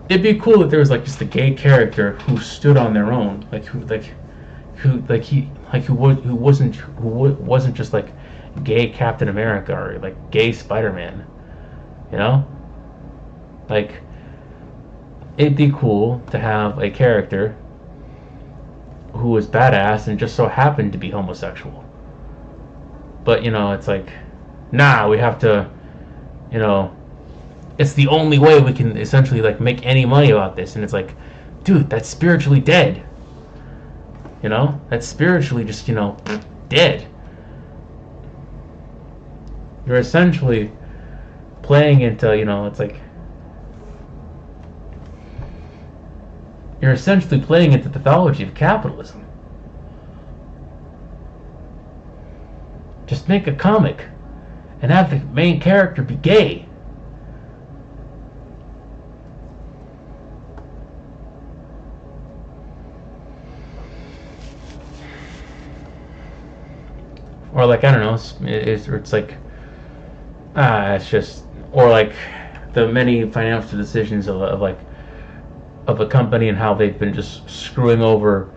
it'd be cool if there was like just a gay character who stood on their own, who wasn't just like gay Captain America or like gay Spider-Man. You know, like it'd be cool to have a character who was badass and just so happened to be homosexual. But it's like, nah, we have to, you know, it's the only way we can essentially like make any money about this. And it's like, dude, that's spiritually dead. That's spiritually just dead. You're essentially playing into it's like you're essentially playing into the pathology of capitalism. Just make a comic and have the main character be gay. Or like, I don't know, it's like, it's just, or like the many financial decisions of a company and how they've been just screwing over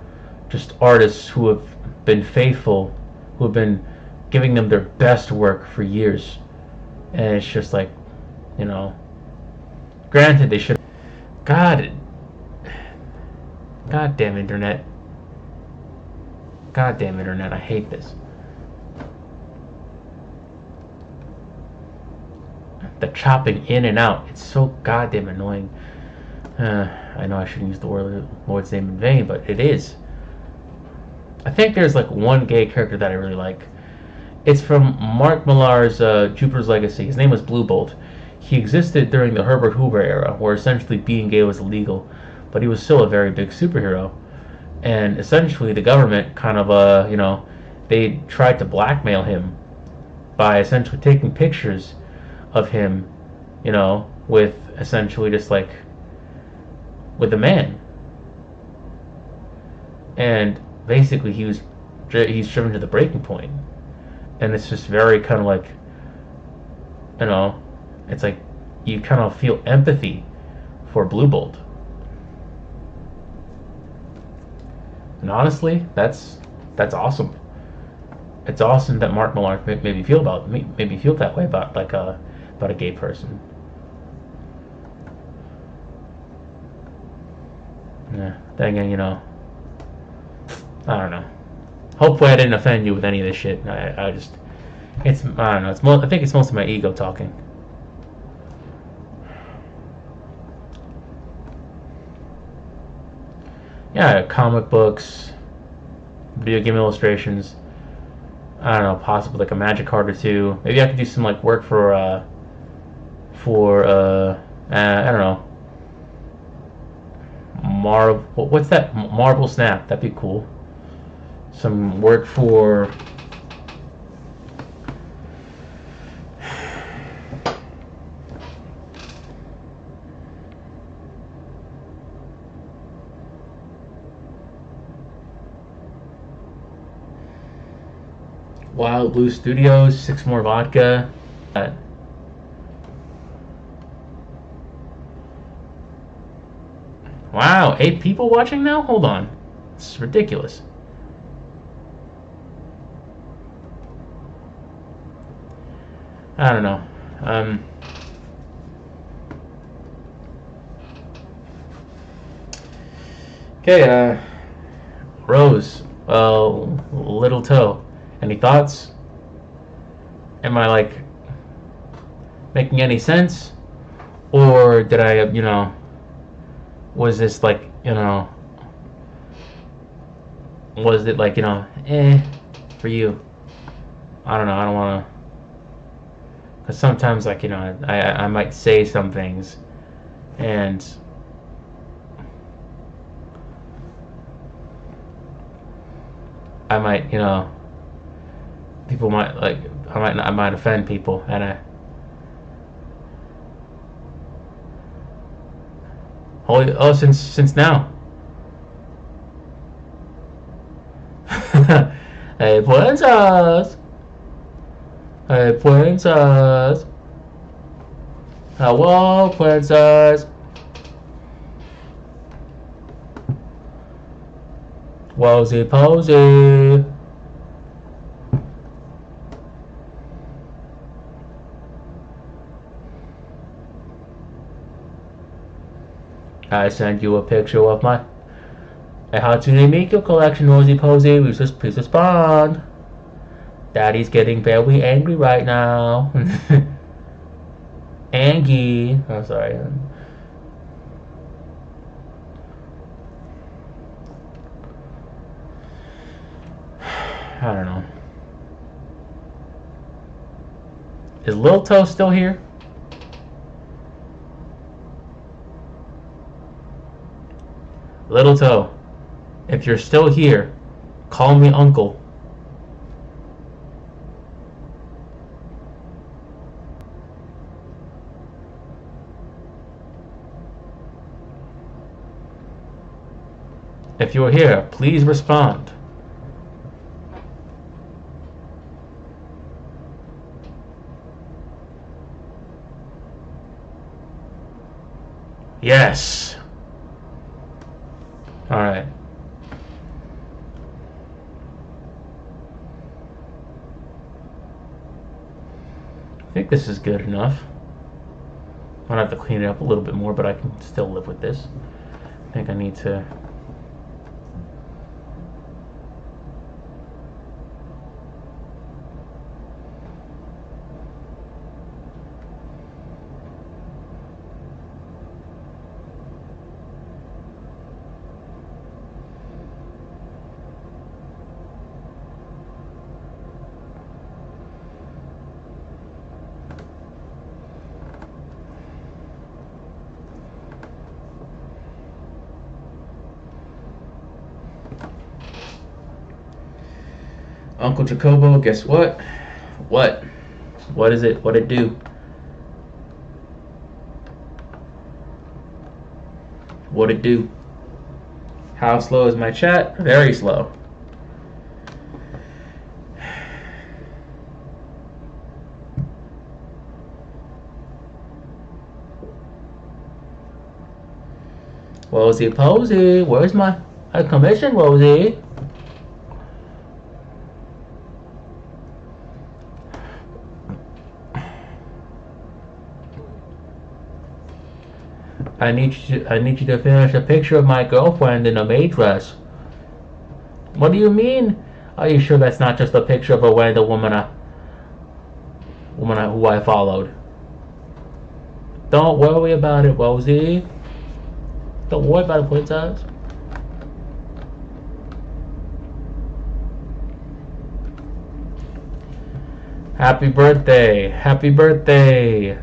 just artists who have been faithful, who have been giving them their best work for years. And it's just like, granted they should, God damn internet. God damn internet, I hate this. The chopping in and out, it's so goddamn annoying. I know I shouldn't use the Lord's name in vain, but it is. I think there's like one gay character that I really like. It's from Mark Millar's Jupiter's Legacy. His name was Blue Bolt. He existed during the Herbert Hoover era, where essentially being gay was illegal, but he was still a very big superhero. And essentially the government kind of, they tried to blackmail him by essentially taking pictures of him, with essentially just like with a man, and basically he's driven to the breaking point, and it's just very kind of like, it's like you kind of feel empathy for Blue Bolt, and honestly, that's awesome. It's awesome that Mark Millar made me feel that way about a gay person. Yeah, then again, I don't know. Hopefully I didn't offend you with any of this shit. I don't know. I think it's mostly my ego talking. Yeah, comic books, video game illustrations. I don't know, possibly like a magic card or two. Maybe I could do some like work for I don't know, what's that? Marble Snap. That'd be cool. Some work for Wild Blue Studios, 6 More Vodka. Wow, 8 people watching now? Hold on. It's ridiculous. I don't know. Okay, Rose, Little Toe. Any thoughts? Am I like making any sense? Or did I, was this like, was it like, for you? I don't know, I don't want to, because sometimes like, I might say some things and I might, people might like, I might offend people, and since now. Hey, princess. Hey, princess. Hello, princess. Wosy posy. I send you a picture of my Hatsune Miku collection, Rosie Posey. Please respond. Daddy's getting very angry right now. Angie. I'm sorry. I don't know. Is Lil Toe still here? Little Toe, if you're still here, call me uncle. If you're here, please respond. Yes. All right. I think this is good enough. I'll have to clean it up a little bit more, but I can still live with this. I think I need to... Uncle Jacobo, guess what? What? What is it? What'd it do? What'd it do? How slow is my chat? Very slow. Rosie Posey, where's my commission, Rosie? I need you to finish a picture of my girlfriend in a maid dress. What do you mean? Are you sure that's not just a picture of a random woman who I followed? Don't worry about it, Rosie. Don't worry about it, princess. Happy birthday! Happy birthday!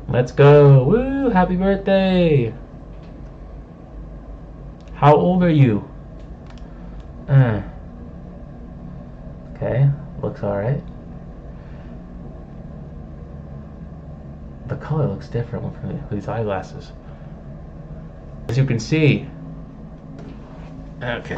Let's go! Woo! Happy birthday! How old are you? Okay, looks alright. The color looks different with these eyeglasses. As you can see. Okay.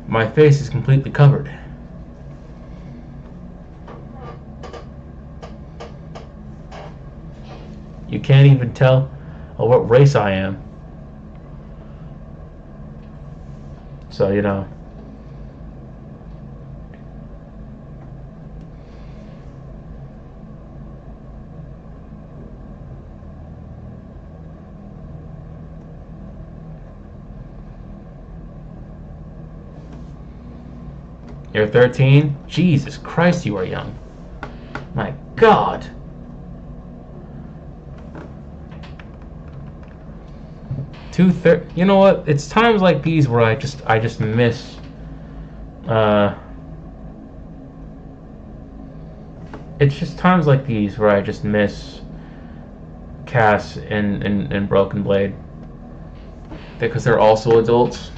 My face is completely covered. You can't even tell what race I am. So, you know. You're 13? Jesus Christ, you are young. My God. You know what? It's times like these where I just miss. It's just times like these where I just miss Cass and Broken Blade, because they're also adults.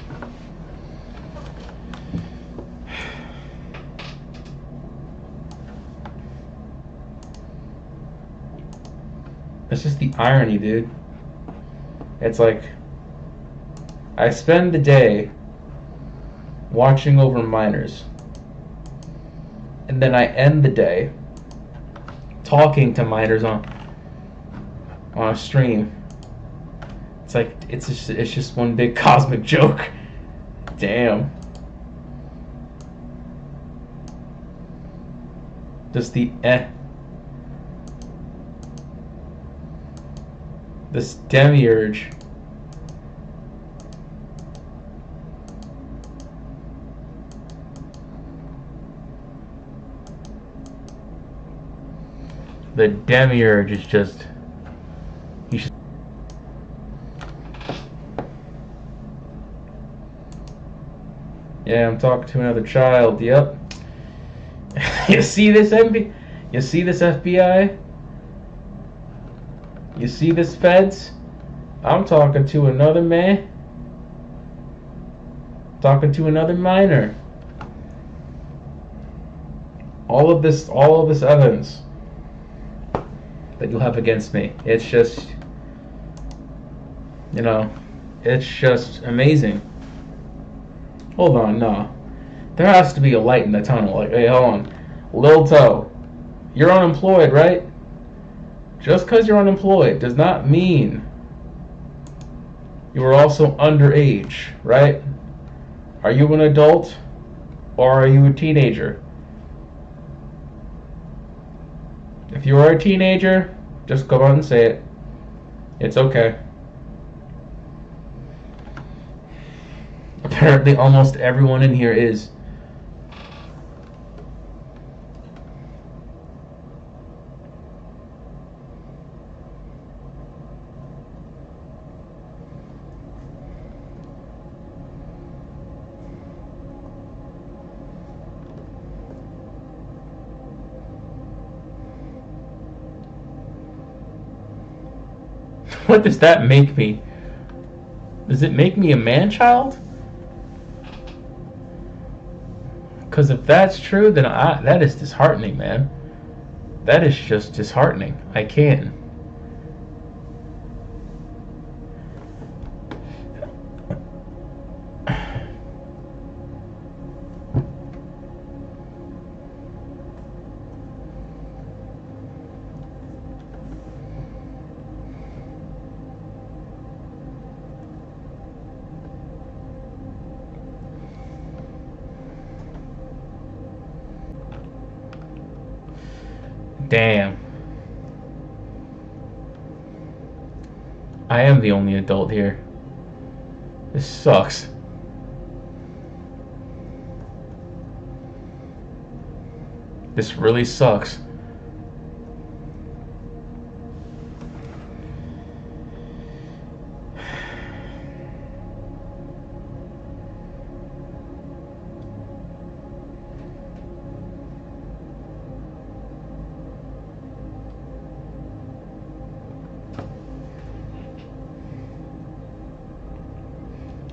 It's just the irony, dude. It's like, I spend the day watching over minors, and then I end the day talking to minors on a stream. It's like, it's just one big cosmic joke. Damn. Just this demiurge. The demiurge is just. Yeah, I'm talking to another child. Yep. You see this FBI? You see this FBI? You see this feds? I'm talking to another man. Talking to another minor. All of this evidence that you'll have against me. It's just, it's just amazing. Hold on, no. There has to be a light in the tunnel. Like, hey, hold on. Lil Toe, you're unemployed, right? Just because you're unemployed does not mean you are also underage, right? Are you an adult or are you a teenager? If you are a teenager, just go on and say it. It's okay. Apparently almost everyone in here is. What does that make me? Does it make me a man-child? Because if that's true, then that is disheartening, man. That is just disheartening. I can't. Damn. I am the only adult here. This sucks. This really sucks.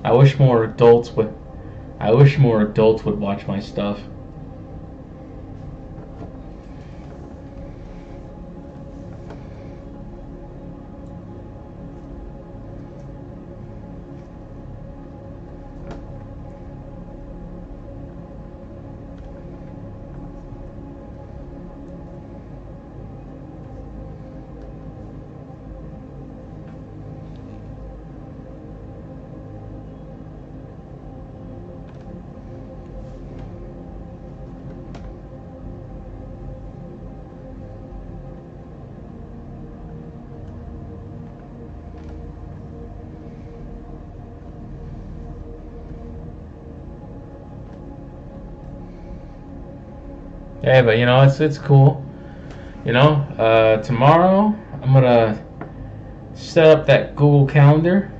I wish more adults would watch my stuff. Hey, but it's cool. Tomorrow I'm gonna set up that Google Calendar.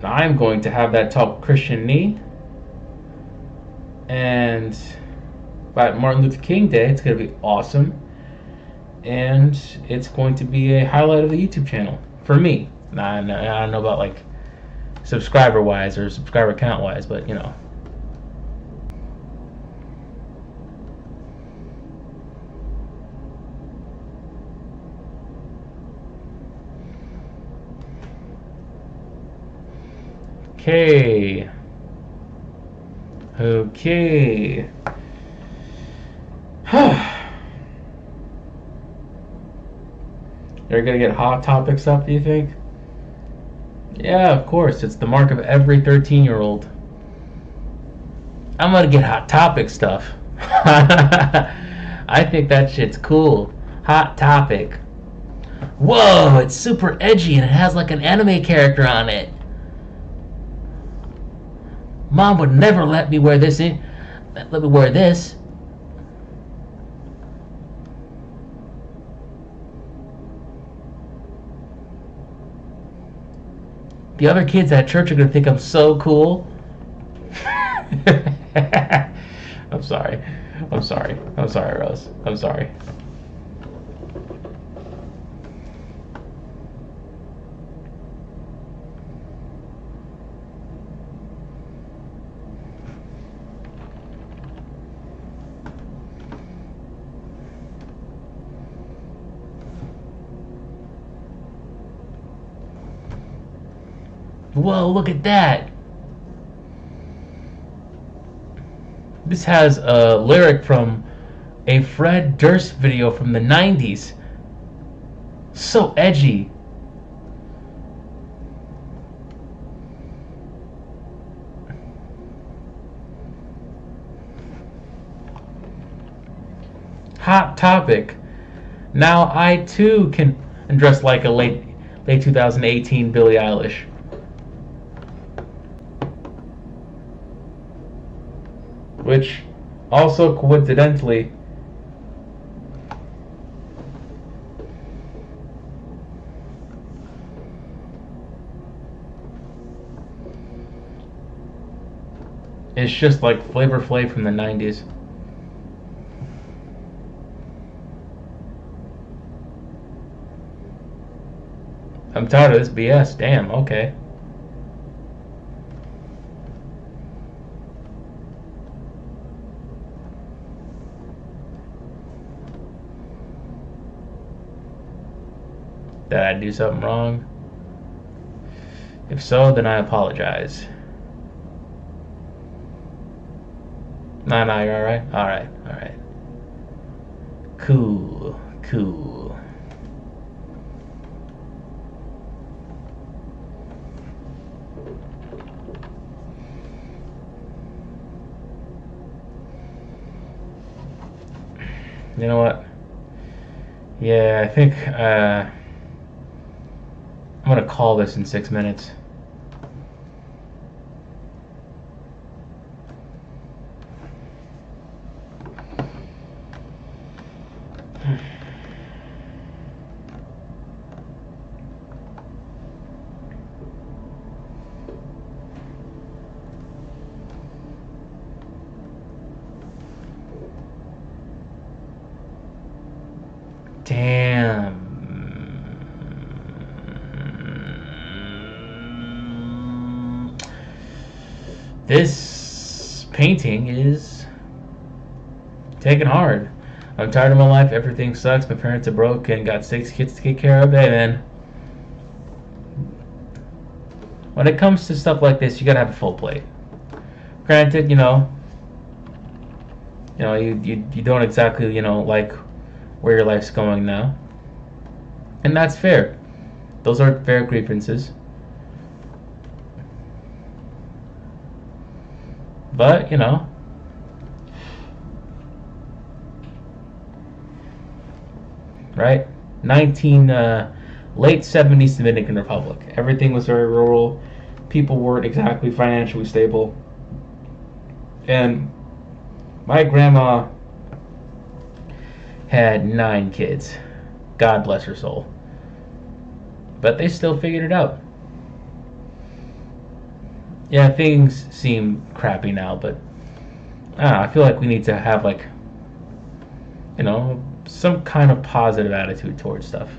I'm going to have that talk Christian knee, and by Martin Luther King Day, it's gonna be awesome, and it's going to be a highlight of the YouTube channel for me. I don't know about like subscriber wise or subscriber count wise, but okay. You're gonna get hot topics up, do you think? Yeah, of course. It's the mark of every 13-year-old. I'm gonna get Hot Topic stuff. I think that shit's cool. Hot Topic. Whoa, it's super edgy and it has like an anime character on it. Mom would never let me wear this in. Let me wear this. The other kids at church are gonna think I'm so cool. I'm sorry. I'm sorry. I'm sorry, Rose. I'm sorry. Whoa, look at that. This has a lyric from a Fred Durst video from the 90s. So edgy. Hot Topic. Now I too can dress like a late 2018 Billie Eilish. Which also coincidentally is just like Flavor Flav from the 90s. I'm tired of this BS. Damn, okay. Did I do something wrong? If so, then I apologize. No, you're alright? Alright. Cool. You know what? Yeah, I think I'm gonna call this in 6 minutes. Damn. This painting is taking hard. I'm tired of my life. Everything sucks. My parents are broke and got 6 kids to take care of. Hey, man. When it comes to stuff like this, you gotta have a full plate. Granted, you don't exactly, like where your life's going now. And that's fair. Those are fair grievances. But, right? Late 70s Dominican Republic. Everything was very rural. People weren't exactly financially stable. And my grandma had 9 kids. God bless her soul. But they still figured it out. Yeah, things seem crappy now, but I don't know, I feel like we need to have some kind of positive attitude towards stuff,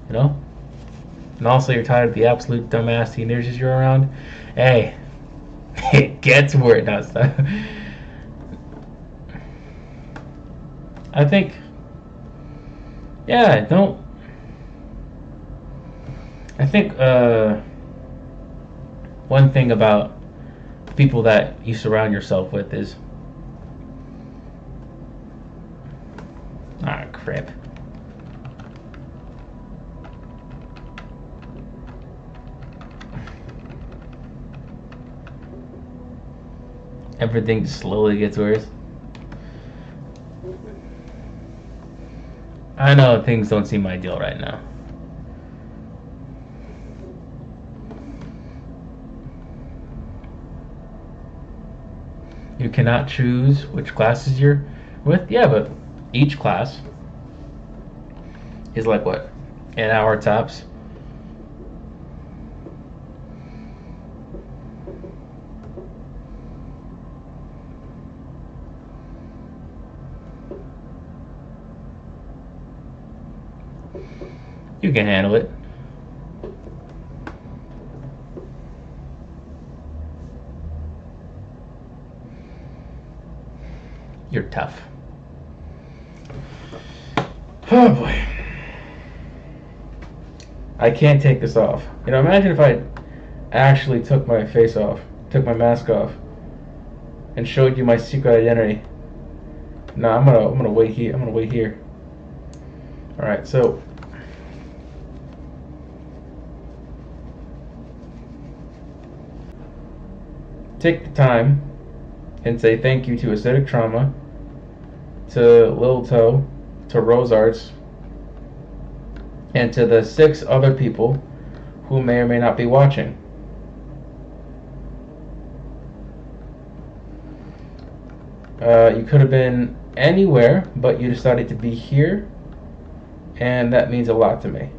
And also, you're tired of the absolute dumbass teenagers you're around. Hey, it gets where it does stuff. I think, yeah, I think one thing about the people that you surround yourself with is, crap. Everything slowly gets worse. I know things don't seem ideal right now. You cannot choose which classes you're with? Yeah, but each class is like what? An hour tops? You can handle it. You're tough. Oh boy. I can't take this off. You know, imagine if I actually took my face off, took my mask off, and showed you my secret identity. No, I'm gonna wait here. I'm gonna wait here. All right, so take the time and say thank you to Aesthetic Trauma, to Lil Toe, to Rose Arts, and to the 6 other people who may or may not be watching. You could have been anywhere, but you decided to be here, and that means a lot to me.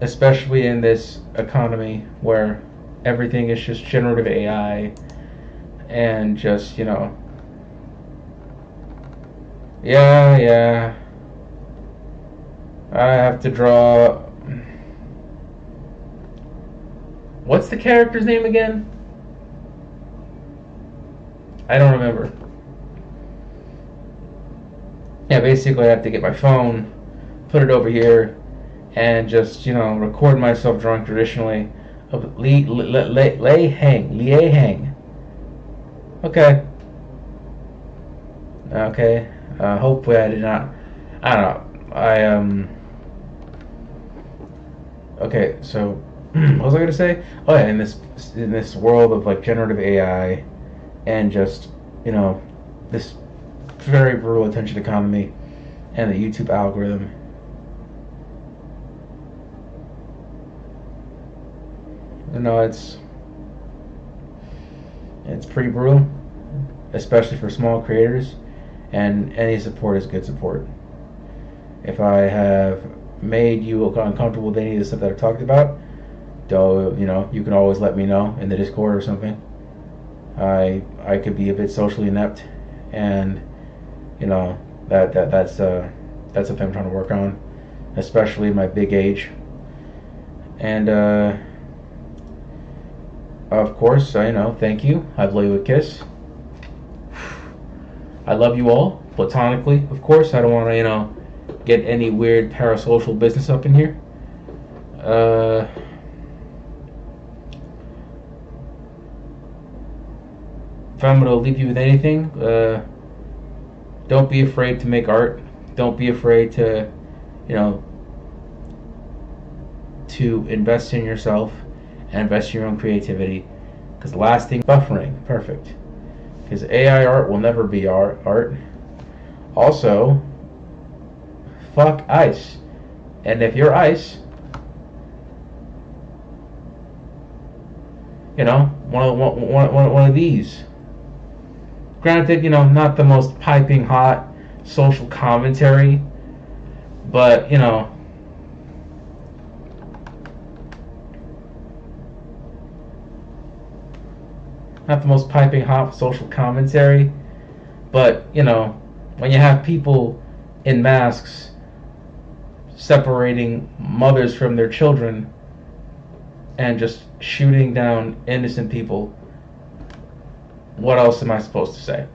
Especially in this economy where everything is just generative AI and just, you know, yeah, I have to draw. What's the character's name again? I don't remember. Yeah, basically I have to get my phone, put it over here, and just, you know, record myself drawing traditionally of Lei Hang. Okay. Okay. Hopefully I did not. I don't know. Okay, so what was I gonna say? Oh yeah, in this world of like generative AI and just, you know, this very brutal attention economy and the YouTube algorithm. You know, it's pretty brutal, especially for small creators, and any support is good support. If I have made you uncomfortable with any of the stuff that I've talked about, though, you know, you can always let me know in the Discord or something. I could be a bit socially inept, and you know that's something I'm trying to work on, especially my big age. And of course, you know, thank you. I blow you a kiss. I love you all platonically, of course. I don't want to, you know, get any weird parasocial business up in here. If I'm gonna leave you with anything, don't be afraid to make art. Don't be afraid to, you know, to invest in yourself and invest in your own creativity. Because the last thing, buffering, perfect. Because AI art will never be art. Also, fuck ICE. And if you're ICE, you know, one of these. Granted, you know, not the most piping hot social commentary, but, you know, not the most piping hot social commentary, but, you know, when you have people in masks separating mothers from their children and just shooting down innocent people, what else am I supposed to say?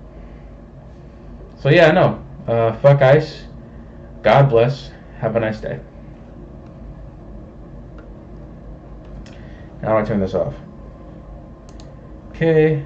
So yeah, no. Fuck ICE. God bless. Have a nice day. Now I turn this off. Okay.